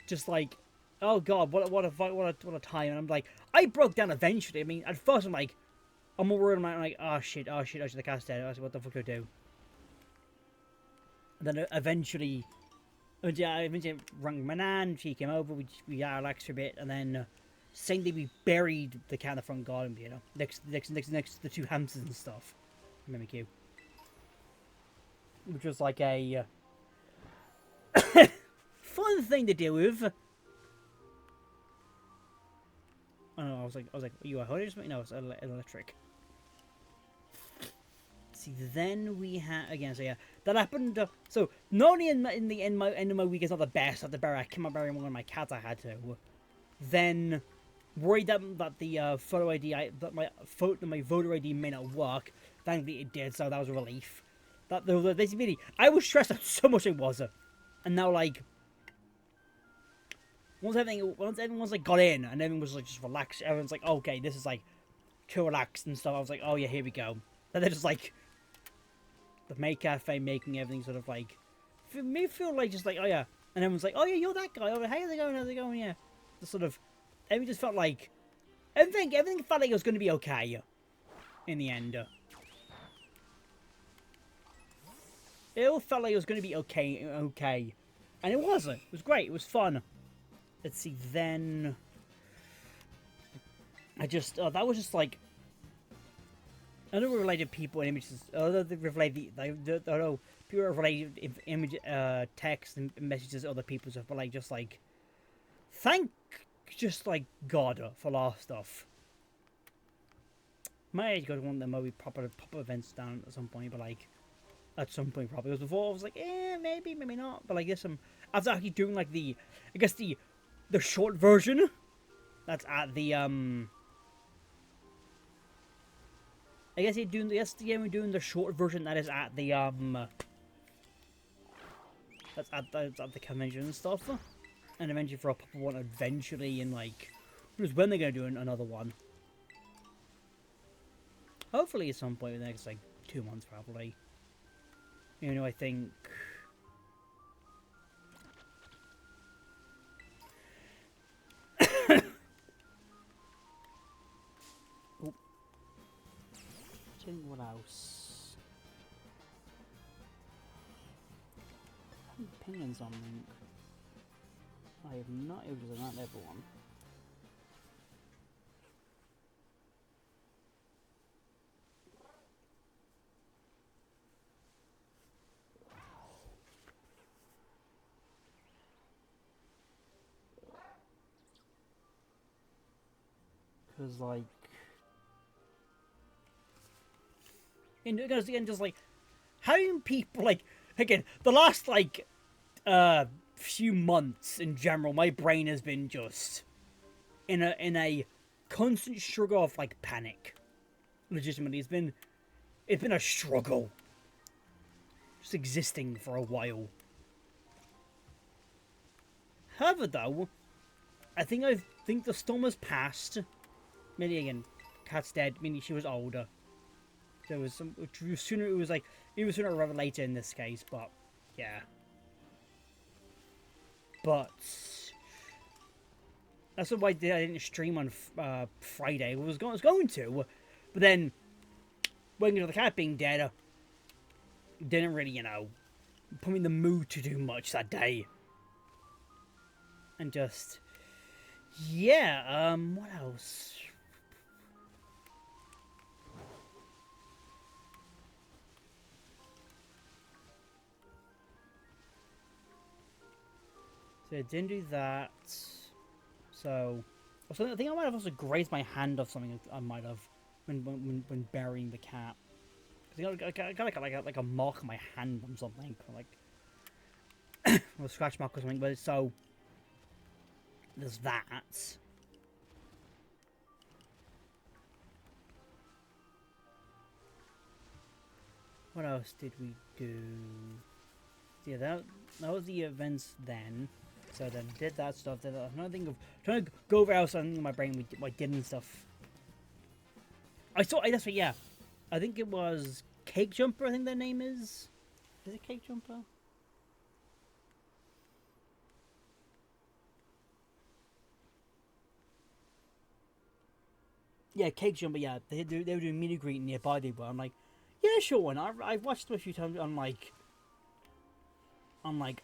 S1: just like, oh god, what a time. And I'm like, I broke down eventually. I mean, at first I'm like, I'm all worried. I'm like, oh shit, the cat's dead. I said, what the fuck do I do? And then eventually rang my nan. She came over. We relaxed for a bit, and then same day we buried the cat in the front garden. You know, next to the two hamsters and stuff. Remember cute. Which was like a fun thing to deal with. I don't know, I was like, are you a hose? No, it's electric. See, then we had again. So yeah, that happened. So not only in the end of my week is not the best. At the bury, I came out burying one of my cats. I had to. Then worried that the photo ID, that my voter ID may not work. Thankfully, it did. So that was a relief. That basically, I was stressed out so much. It was, and now like. Once everyone's like got in and everyone was like just relaxed, everyone's like, okay, this is like too relaxed and stuff. I was like, oh yeah, here we go. And they're just like the May Cafe making everything sort of like me feel like just like, oh yeah, and everyone's like, oh yeah, you're that guy. Oh, hey, how's it going? How's it going? Yeah, just sort of everything just felt like everything felt like it was going to be okay in the end. It all felt like it was going to be okay, and it wasn't. It was great. It was fun. Let's see, then I just, that was just like, I don't relate people and images, although they relate people relate image, text and messages to other people stuff, but like, just like, thank, just like, God for a lot of stuff. My age got one of the maybe proper events down at some point, but like, at some point probably, because before I was like, maybe not, but like, after actually doing like I guess the short version, that's at the I guess we're doing the short version that is at the that's at the convention and stuff, and eventually for a proper one eventually in like when they're gonna do another one. Hopefully at some point in the next like 2 months probably. You know, I think. What else? Opinions on Link. I have not used that level one. Because like. And again, just like, how do people, like, again, the last, like, few months in general, my brain has been just in a constant struggle of, like, panic. Legitimately, it's been a struggle. Just existing for a while. However, though, I think the storm has passed. Maybe, again, Cat's dead, meaning she was older. There was some sooner. It was sooner rather later in this case, but yeah. But that's why I didn't stream on Friday. I was going to, but then when the cat being dead, didn't really put me in the mood to do much that day. And just what else? So I didn't do that. So, I think I might have also grazed my hand off something. I might have when burying the cat. Because I got like a mark on my hand from something, or like or a scratch mark or something. But so there's that. What else did we do? Yeah, that was the events then. So then did that stuff. Did another thing of trying to go over else in my brain. I did and stuff. I saw. That's what. Yeah, I think it was Cake Jumper. I think their name is. Is it Cake Jumper? Yeah, Cake Jumper. Yeah, they were doing meet and greet nearby. They were. I'm like, yeah, sure. And I've watched them a few times on like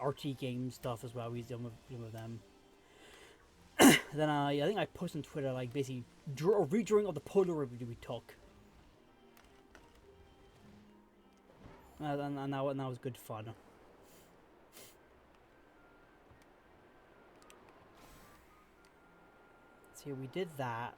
S1: RT game stuff as well. We done with them. Then I think I posted on Twitter like basically a redrawing of the Polaroid we took. And that was good fun. So we did that.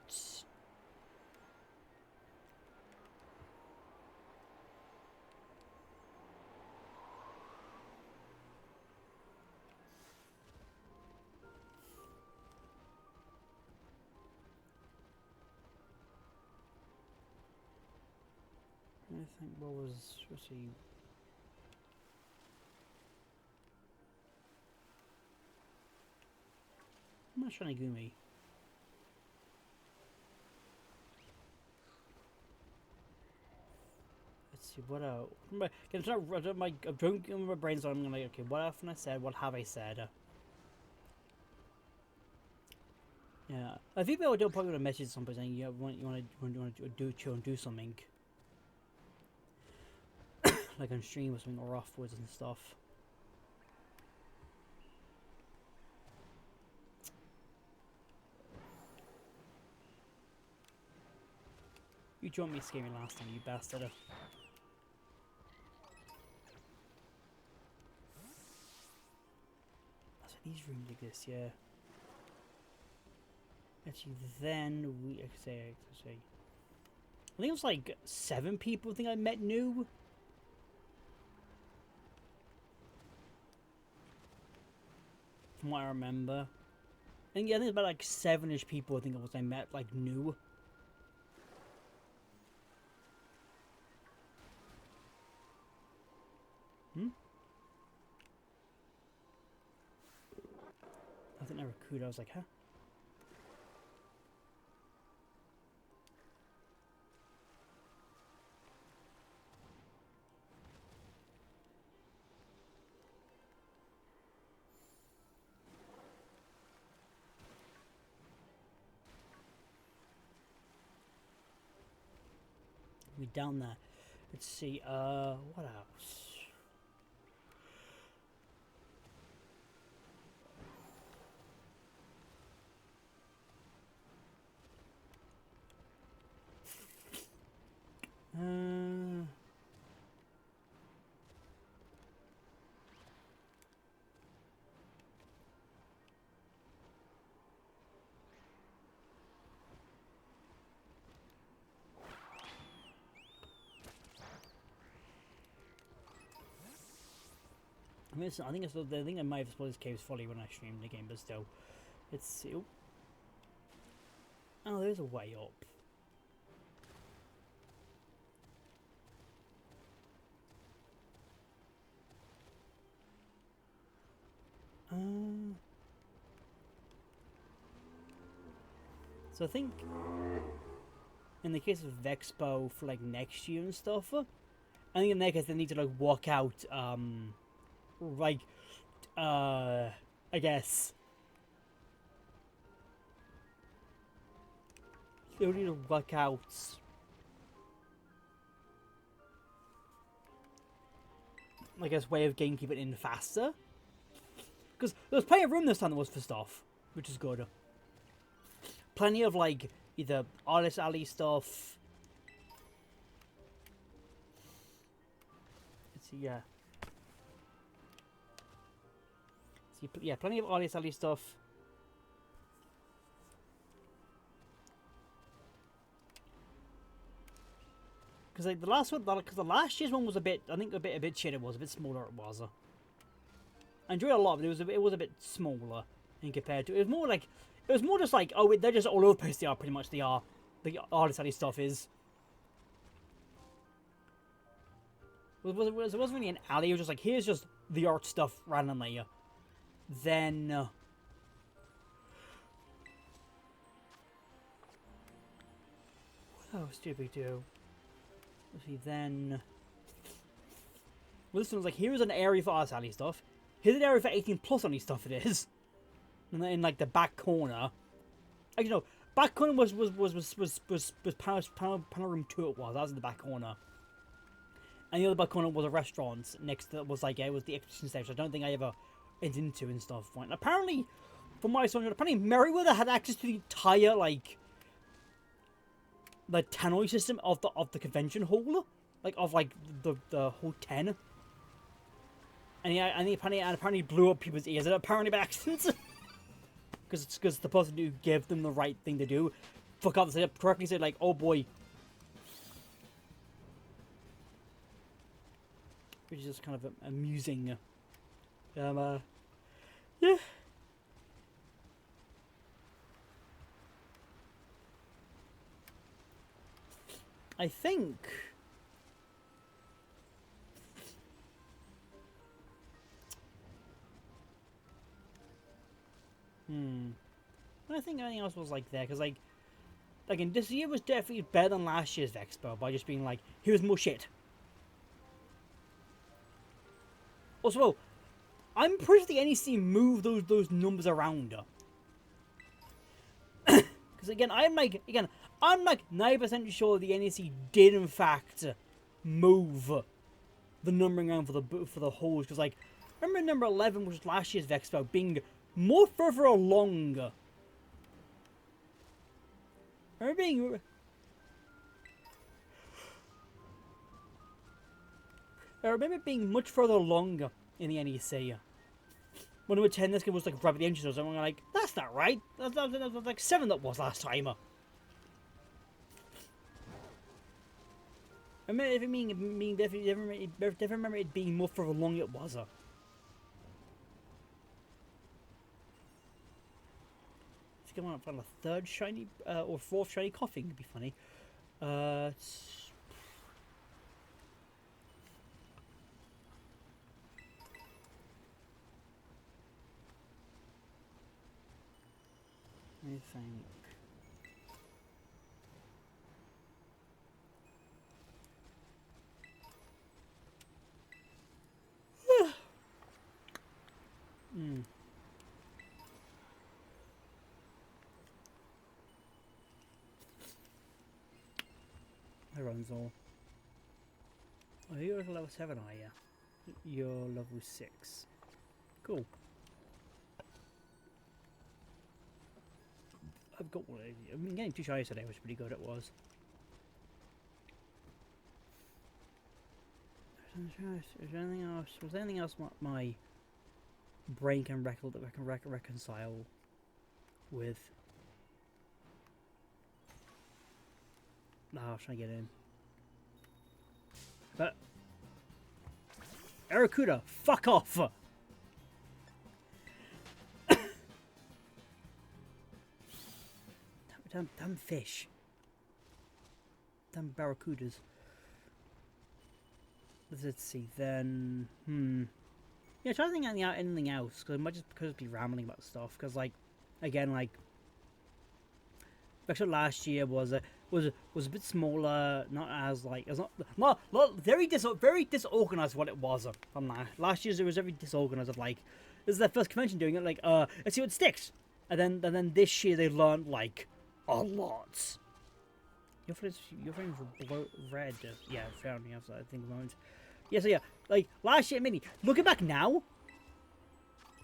S1: I think what was, let's see. I'm not trying to Gumi. Let's see what else. I'm drunk in my brain, so I'm like, okay, what haven't I said? What have I said? Yeah, I think they'll probably want to message somebody saying you want to do something, like on stream or something or afterwards and stuff. You joined me scary last time, you bastard. That's what these rooms exist, yeah. Actually, then we say. I think it was like 7 people. I think I met new. From what I remember, I think it's about like 7ish people. I think it was I met like new. I think I recruited. I was like, huh. We down there. Let's see. What else? I mean, I think I might have spoiled this cave's folly when I streamed the game, but still, let's see. Oh, there's a way up. So I think in the case of Vexpo for like next year and stuff, I think in their case they need to like walk out, like, I guess they need to work out. I guess way of getting people in faster, because there was plenty of room this time. There was for stuff, which is good. Plenty of like either Artist Alley stuff. Let's see, yeah. See, yeah, plenty of Artie Sally stuff. Because like the last one, because the last year's one was a bit, I think a bit shit. It was a bit smaller. It was. I enjoyed it a lot, but it was a bit smaller in compared to. It was more like, it was more just like, oh, they're just all over the place. They are pretty much. They are. The Artie Sally stuff is. It wasn't really an alley. It was just like, here's just the art stuff randomly. Then. What else did we do? Let's see, then. Well, this one was like, here's an area for Art Alley stuff. Here's an area for 18 plus only stuff. It is. And then in like the back corner. Actually, no. Back corner was panel room 2. It was. That was in the back corner. And the other back corner was a restaurant next to, was like, yeah, it was the exhibition stage. I don't think I ever went into and stuff. And apparently, from what I saw, apparently Merriweather had access to the entire, like, the tannoy system of the convention hall. Like, of, like, the whole 10. And he apparently blew up people's ears, and apparently by accident. Because the person who gave them the right thing to do forgot to say it correctly, said, like, oh boy. Which is just kind of amusing. Yeah. I think. I think anything else was like there, because like again, this year was definitely better than last year's Vexpo by just being like, here's more shit. Also, I'm pretty sure the NEC moved those numbers around. Because again, I'm like 90% sure the NEC did in fact move the numbering around for the holes. Because like, I remember number 11, which was last year's Vexpo, being more further along. I remember it being much further along in the NEC. When number 10, this guy was like right at the entrance or something. I'm like, that's not right. That's like 7 that was last time. I definitely remember it being more further along it was. Come on, find a third shiny or fourth shiny coughing would be funny. Let me think. Hi, Ronzo. Oh, you're level 7, are you? You're level 6. Cool. I've got one. I mean, getting 2 shinies today was pretty good. It was. Is there anything else? Was there anything else my brain can reconcile with? No, I was trying to get in. But Aracuda, fuck off! Damn fish. Damn barracudas. Let's see then. Yeah, try to think of anything else, because I might just be rambling about stuff. Because like, again, like, actually last year was a bit smaller, not as like, it's not very disorganized what it was from last year's. It was very disorganized of like, this is their first convention doing it, like let's see what sticks, and then this year they learned like a lot. Your frames were red. Yeah, found me outside. I think at the moment. Yeah, so yeah, like last year, maybe looking back now,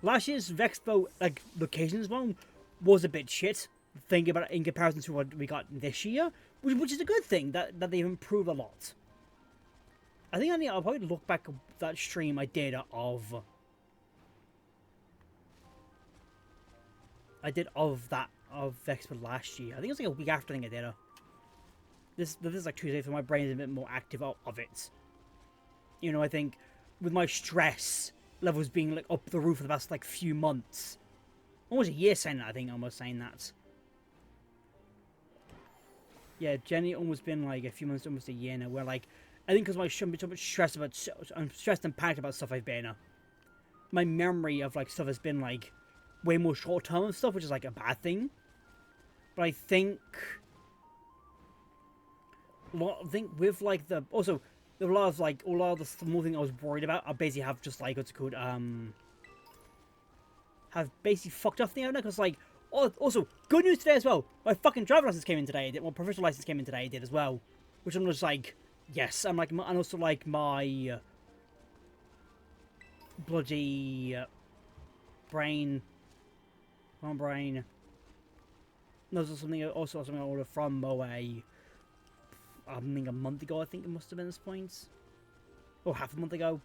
S1: last year's Vexpo like locations one was a bit shit. Thinking about it in comparison to what we got this year, which is a good thing that they've improved a lot. I think I'll probably look back at that stream I did of I did of Vexpo last year. I think it was like a week after I think I did it. This is like Tuesday, so my brain is a bit more active of it. You know, I think with my stress levels being like up the roof for the past like few months, almost a year saying that. I think almost saying that. Yeah, Jenny almost been like a few months, almost a year now. Where like I think because I shouldn't be so much stressed about, I'm stressed and panicked about stuff I've been. My memory of like stuff has been like way more short term and stuff, which is like a bad thing. But I think with like the also a lot of like a lot of the small thing I was worried about, I basically have just like what's it called have basically fucked off the owner because like also good news today as well. My fucking driver license came in today. My professional license came in today. It did as well, which I'm just like yes. I'm like and also like my bloody brain. My brain. There's something I ordered from Moe. I think a month ago. I think it must have been this point, or half a month ago.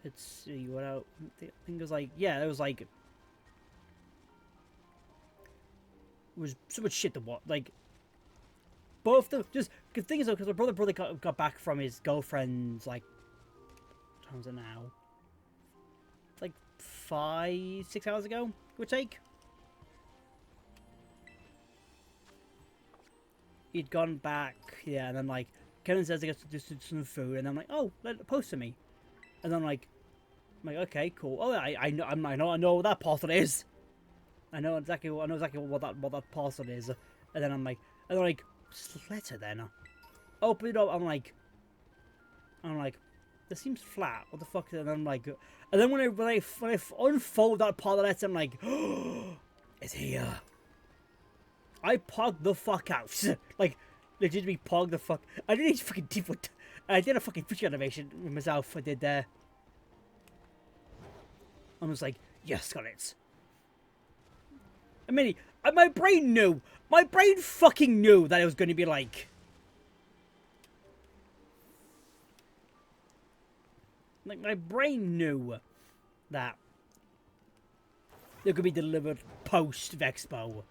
S1: Let's see what else. I think it was like it was like it was so much shit to watch. Like both the just the thing is though, because my brother got back from his girlfriend's like. What time is it now? It's like 5-6 hours ago. Would take. He'd gone back, yeah, and then like Kevin says he gets to do some food, and I'm like, oh, let it post to me, and then I'm like, okay, cool. Oh, I know what that parcel is. I know exactly what that parcel is, and then I'm like, just let her then. Open it up. I'm like, this seems flat. What the fuck? And I'm like, and then when I unfold that part of the letter, I'm like, oh, it's here. I pogged the fuck out. Like, legitimately pogged the fuck. I did a fucking deep. I did a fucking feature animation with myself. I did there. I was like, yes, got it. I mean, my brain knew. My brain fucking knew that it was going to be like. Like, my brain knew that it could be delivered post Vexpo.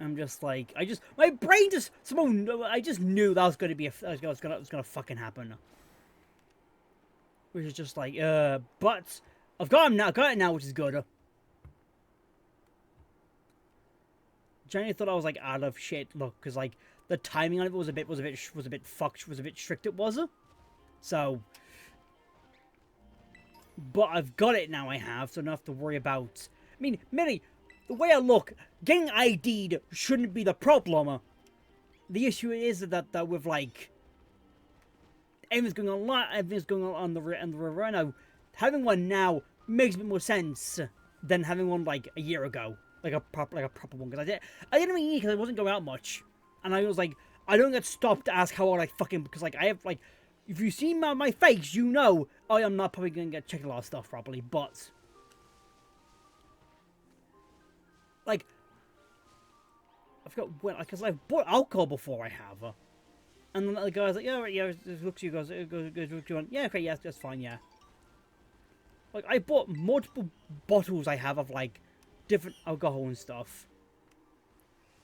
S1: I'm just like, my brain just, I just knew that was going to be, it was going to fucking happen. Which is just like, but I've got it now, which is good. Jenny thought I was like out of shit luck because like the timing on it was a bit fucked, was a bit strict. It was, so. But I've got it now. I have, so I don't have to worry about. I mean, Millie, the way I look, getting ID'd shouldn't be the problem. The issue is that with like everything's going on the river right now. Having one now makes a bit more sense than having one like a year ago. Like a proper one, because I didn't really need because I wasn't going out much, and I was like, I don't get stopped to ask how old I fucking, because like I have like, if you see my face, you know I am not probably gonna get checked a lot of stuff properly, but like I forgot when, because I've bought alcohol before I have, and then the guy's like, yeah, right, yeah, it looks you guys, it goes, yeah, okay, yeah, that's fine, yeah. Like I bought multiple bottles I have of like different alcohol and stuff,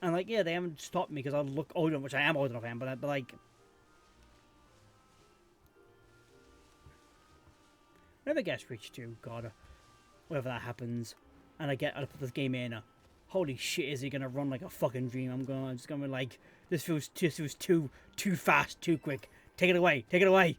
S1: and like yeah, they haven't stopped me because I look old enough, which I am old enough, but like whenever it gets reached to God, whatever that happens, and I put this game in, holy shit, is it gonna run like a fucking dream? I'm just gonna be like, this feels too fast, too quick. Take it away, take it away.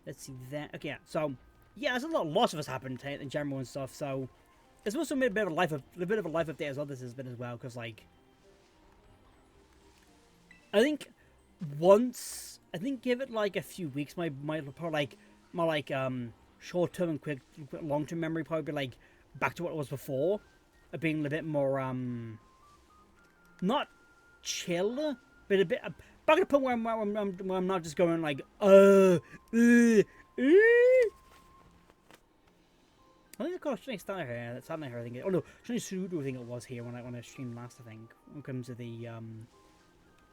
S1: Let's see that. Okay, yeah, so yeah, there's a lot of lots of us happened in general and stuff. So it's also made a bit of a life update as well. This has been as well because like I think give it like a few weeks. My short term and quick long term memory probably be like back to what it was before, being a bit more not chill, but a bit back to the point where I'm not just going like I think I got a stand here. That's happening here. I think. Oh no, Shiny Sudo. I think it was here when I streamed last. I think when it comes to the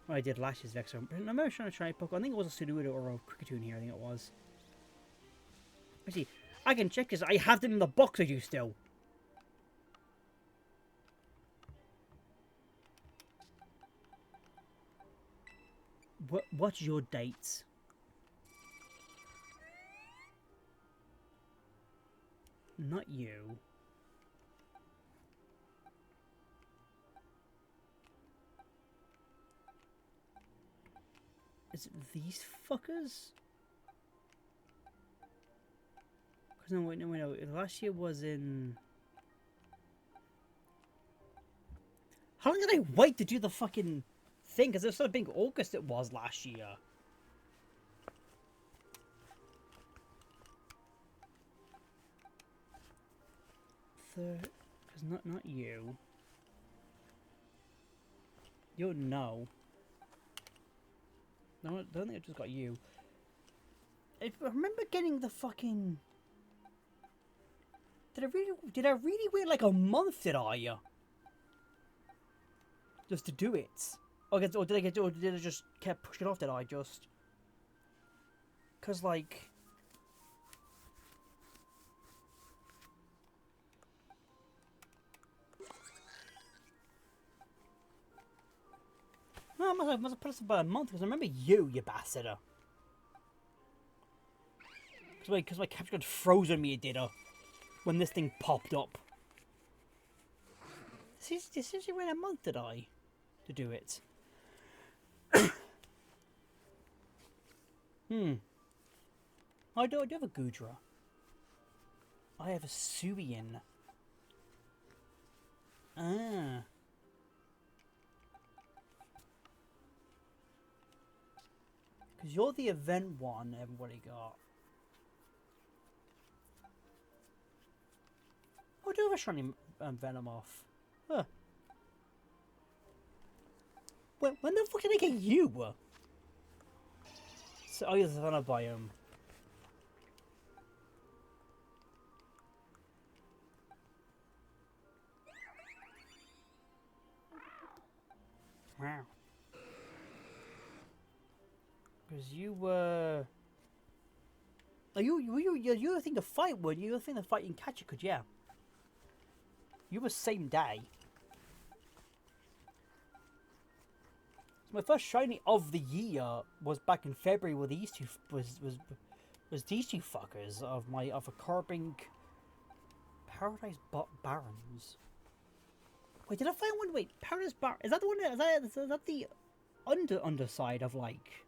S1: what I did last year's Vexpo. I remember trying to try Pokemon. I think it was a Sudowoodo or a Kricketune here. I think it was. Actually, I can check this. I have them in the box. I do still. What's your dates? Not you. Is it these fuckers? Because no, wait, no. Last year was in... How long did I wait to do the fucking thing? Because it was so big August it was last year. Because not you. You no. No, I don't think I just got you. I remember getting the fucking... Did I really wait like a month, did I? Just to do it? Or did I just kept pushing it off, did I just? Because like... No, I must have put us about a month, because I remember you bastard. Because my capture got frozen me, it did, when this thing popped up. This is wait a month, did I? To do it. I do have a Gudra. I have a Subian. Ah. Because you're the event one everybody got. Oh, I do have a shiny Venomoth. Huh. When the fuck did I get you? So, oh, you're the Savannah biome. Wow. Because you were... you think the fight would? You think the fight in Catcher could, yeah. You were same day. So my first shiny of the year was back in February with these two was these two fuckers of a Carbink Paradise Barons. Wait, did I find one? Wait, Paradise Baron, is that the one? Is that the underside of like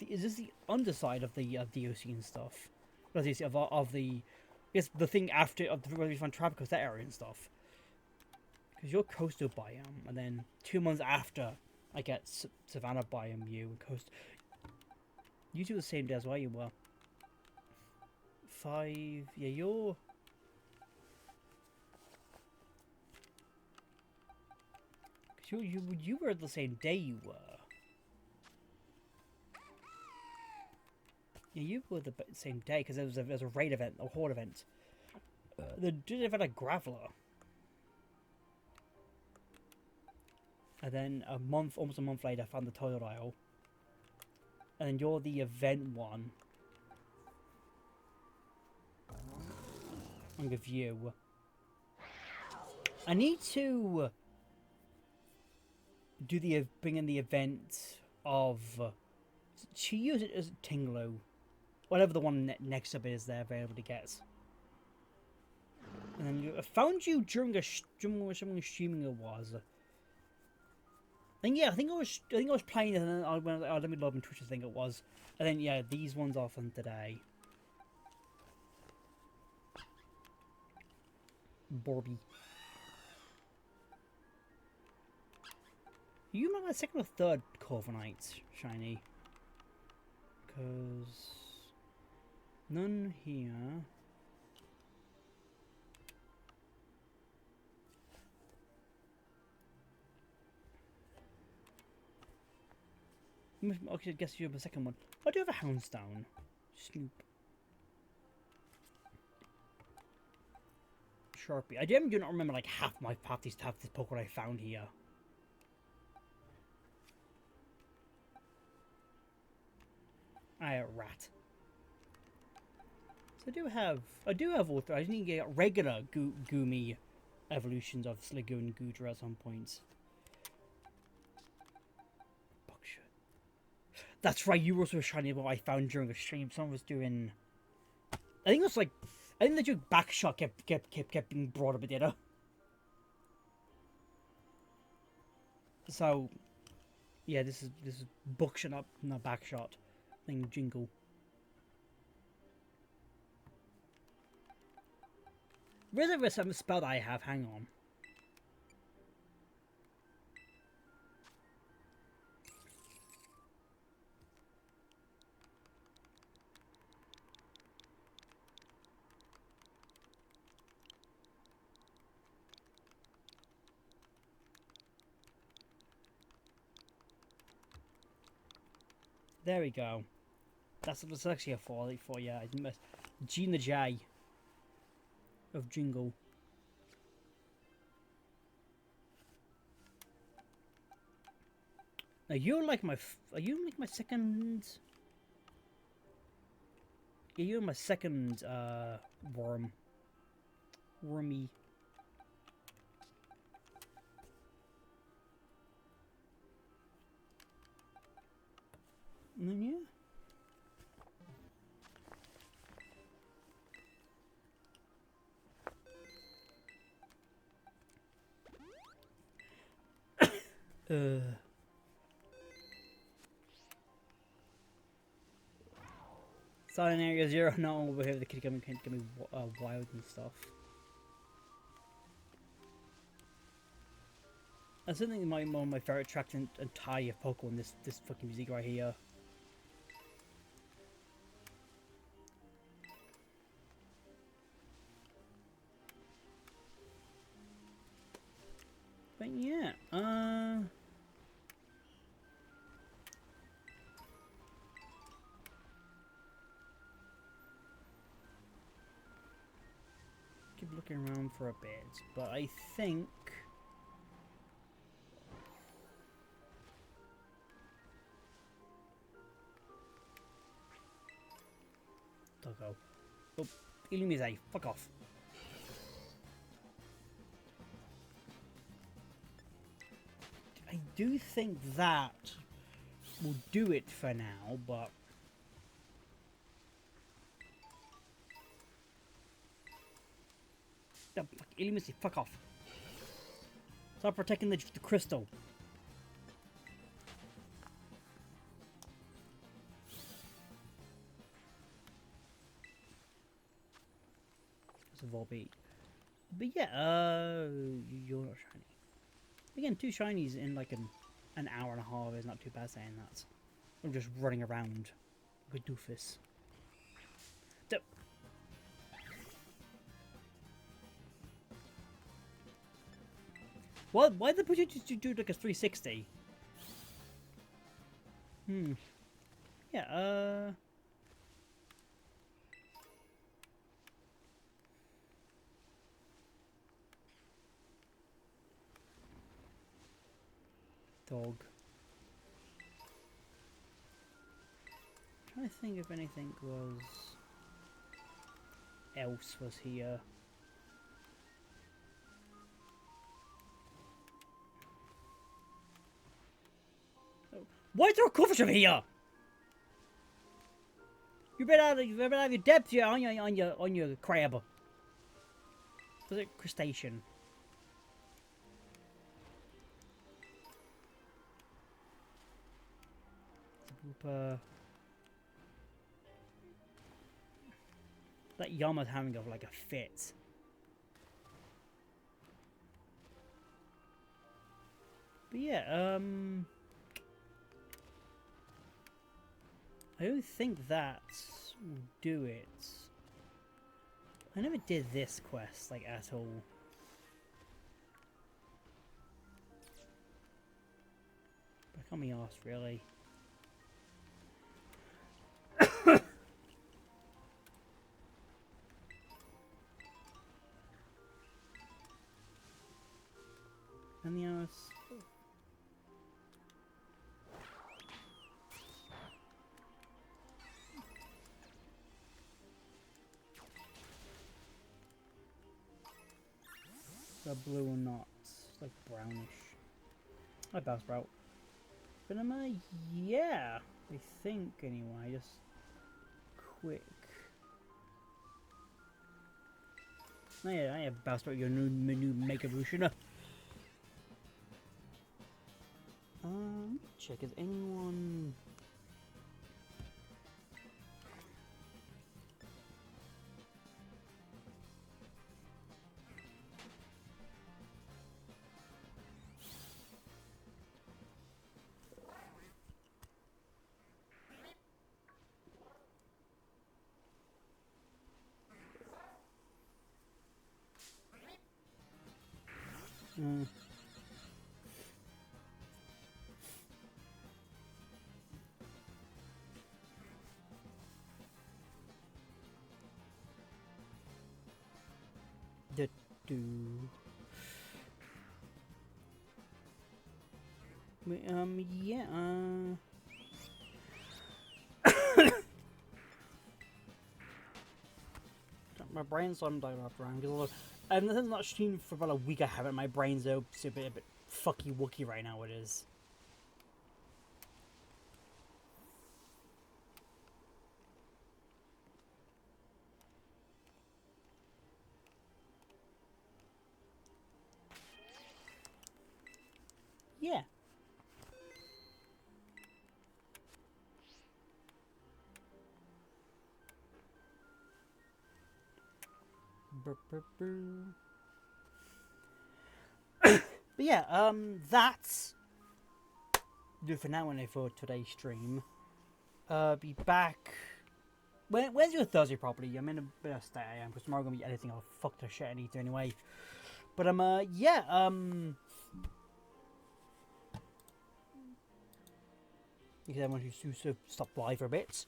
S1: is this the underside of the DOC and stuff? Of the I guess the thing after of the where we find Tropical, that area and stuff. Because you're coastal biome, and then 2 months after I get Savannah biome, you and coast. You two the same day as well. You were 5. Yeah, you're. Cause you were the same day. You were. Yeah, you were the same day because there was a raid event, a horde event. They did event at Graveler. And then almost a month later, I found the toilet aisle. And then you're the event one. I'm with you. I need to bring in the event of she used it as Tinglo, whatever the one next up is there available to get. And then I found you during something streaming it was. And yeah, I think I was playing it, and then I went, oh, let me log on Twitch, I think it was. And then yeah, these ones off on today. Borby. You might have a second or third Corviknight shiny. Because None here. Okay, I guess you have a second one. I do have a houndstone. Snoop. Sharpie. I do not remember like half this Pokemon I found here. A rat. So I do have all three. I just need to get regular Goomy evolutions of Sliggoo and Goodra at some point. Buckshot. That's right, you were also shiny what I found during a stream. Someone was doing, I think it was like, I think the joke Backshot kept being brought up a ditto. So yeah, this is Buckshot, not Backshot. Thing Jingle. Where's the some spell that I have? Hang on. There we go. That's actually a 4 yeah. Gina J of Jingle. Now you're like my second. Yeah, you're my second wormy. Yeah. Silent Area 0, no, over here the kid can get me wild and stuff. I still think one of my favorite tracks and tie of Pokemon this fucking music right here. But yeah, keep looking around for a bit, but I think Doggo. Oh, Illumise, fuck off. I do think that will do it for now, but oh, fuck, Illumise, fuck off. Stop protecting the crystal. It's a Volbeat. But yeah, you're not shiny. Again, 2 shinies in like an hour and a half is not too bad saying that. I'm just running around like a doofus. So, what? Why did they put you to do like a 360? Yeah, dog. I'm trying to think if anything else was here. Oh. Why is there a cover shop here? You better have your depth here on your crab. Was it crustacean? That Yama's having of like a fit. But yeah, I don't think that's do it. I never did this quest, like, at all. But I can't be asked, really. Anything else? The blue or not? It's like brownish. I bounce sprout. But yeah, I think anyway. Just quick. Oh yeah, I have bounced sprout your new Mega Evolution. Check, is anyone... Yeah, my brain's on died off around because this is not streamed for about a week. I haven't. My brain's a bit fucky wookie right now. It is. Yeah. But yeah, that's do it for now anyway for today's stream. Be back Wednesday or Thursday probably. I'm in a bit of state I am because tomorrow I'm gonna be editing all fuck the shit I need to anyway. But yeah, because I want to stop live for a bit.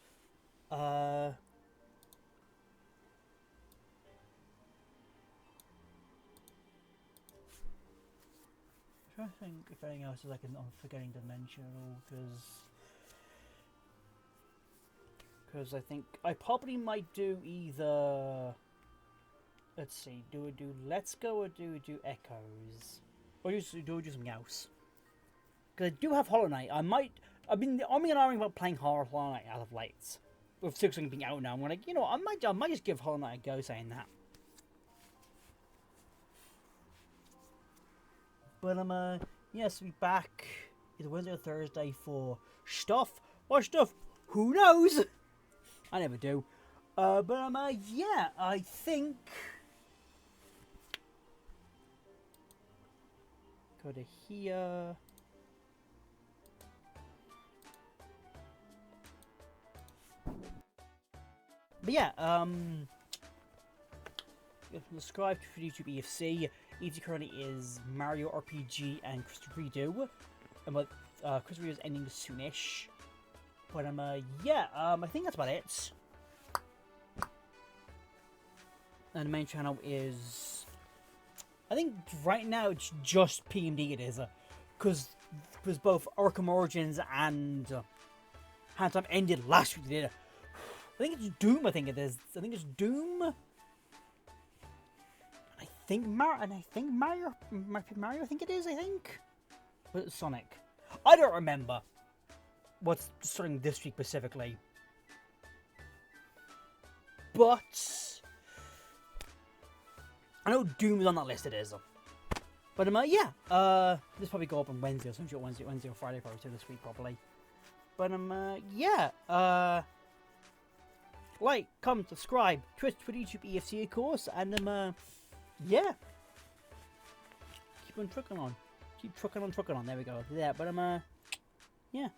S1: I think if anything else is like I'm forgetting to mention at all, because I think I probably might do either. Let's see, do Let's Go or do Echoes, or do something else. Because I do have Hollow Knight. I've been arguing about playing Hollow Knight as of late. With 6 being out now, I'm like, you know, I might just give Hollow Knight a go saying that. But yes, be back either Wednesday or Thursday for stuff. What stuff? Who knows? I never do. But yeah, I think go to here. But yeah, subscribe to YouTube EFC. EFC currently is Mario RPG and Crystal Redo, and but Crystal Redo is ending soonish. But yeah, I think that's about it. And the main channel is, I think right now it's just PMD. It is, because both Arkham Origins and Hand Time ended last week. Did I think it's Doom? I think it is. I think it's Doom. I think Mario. I think it is. I think. But it's Sonic. I don't remember what's starting this week specifically. But I know Doom is on that list. It is. But yeah. This probably go up on Wednesday or something. Wednesday or Friday probably this week probably. But yeah. Like, comment, subscribe, Twitch, YouTube, EFC, of course, and yeah. Keep on trucking on. There we go. Yeah, but yeah.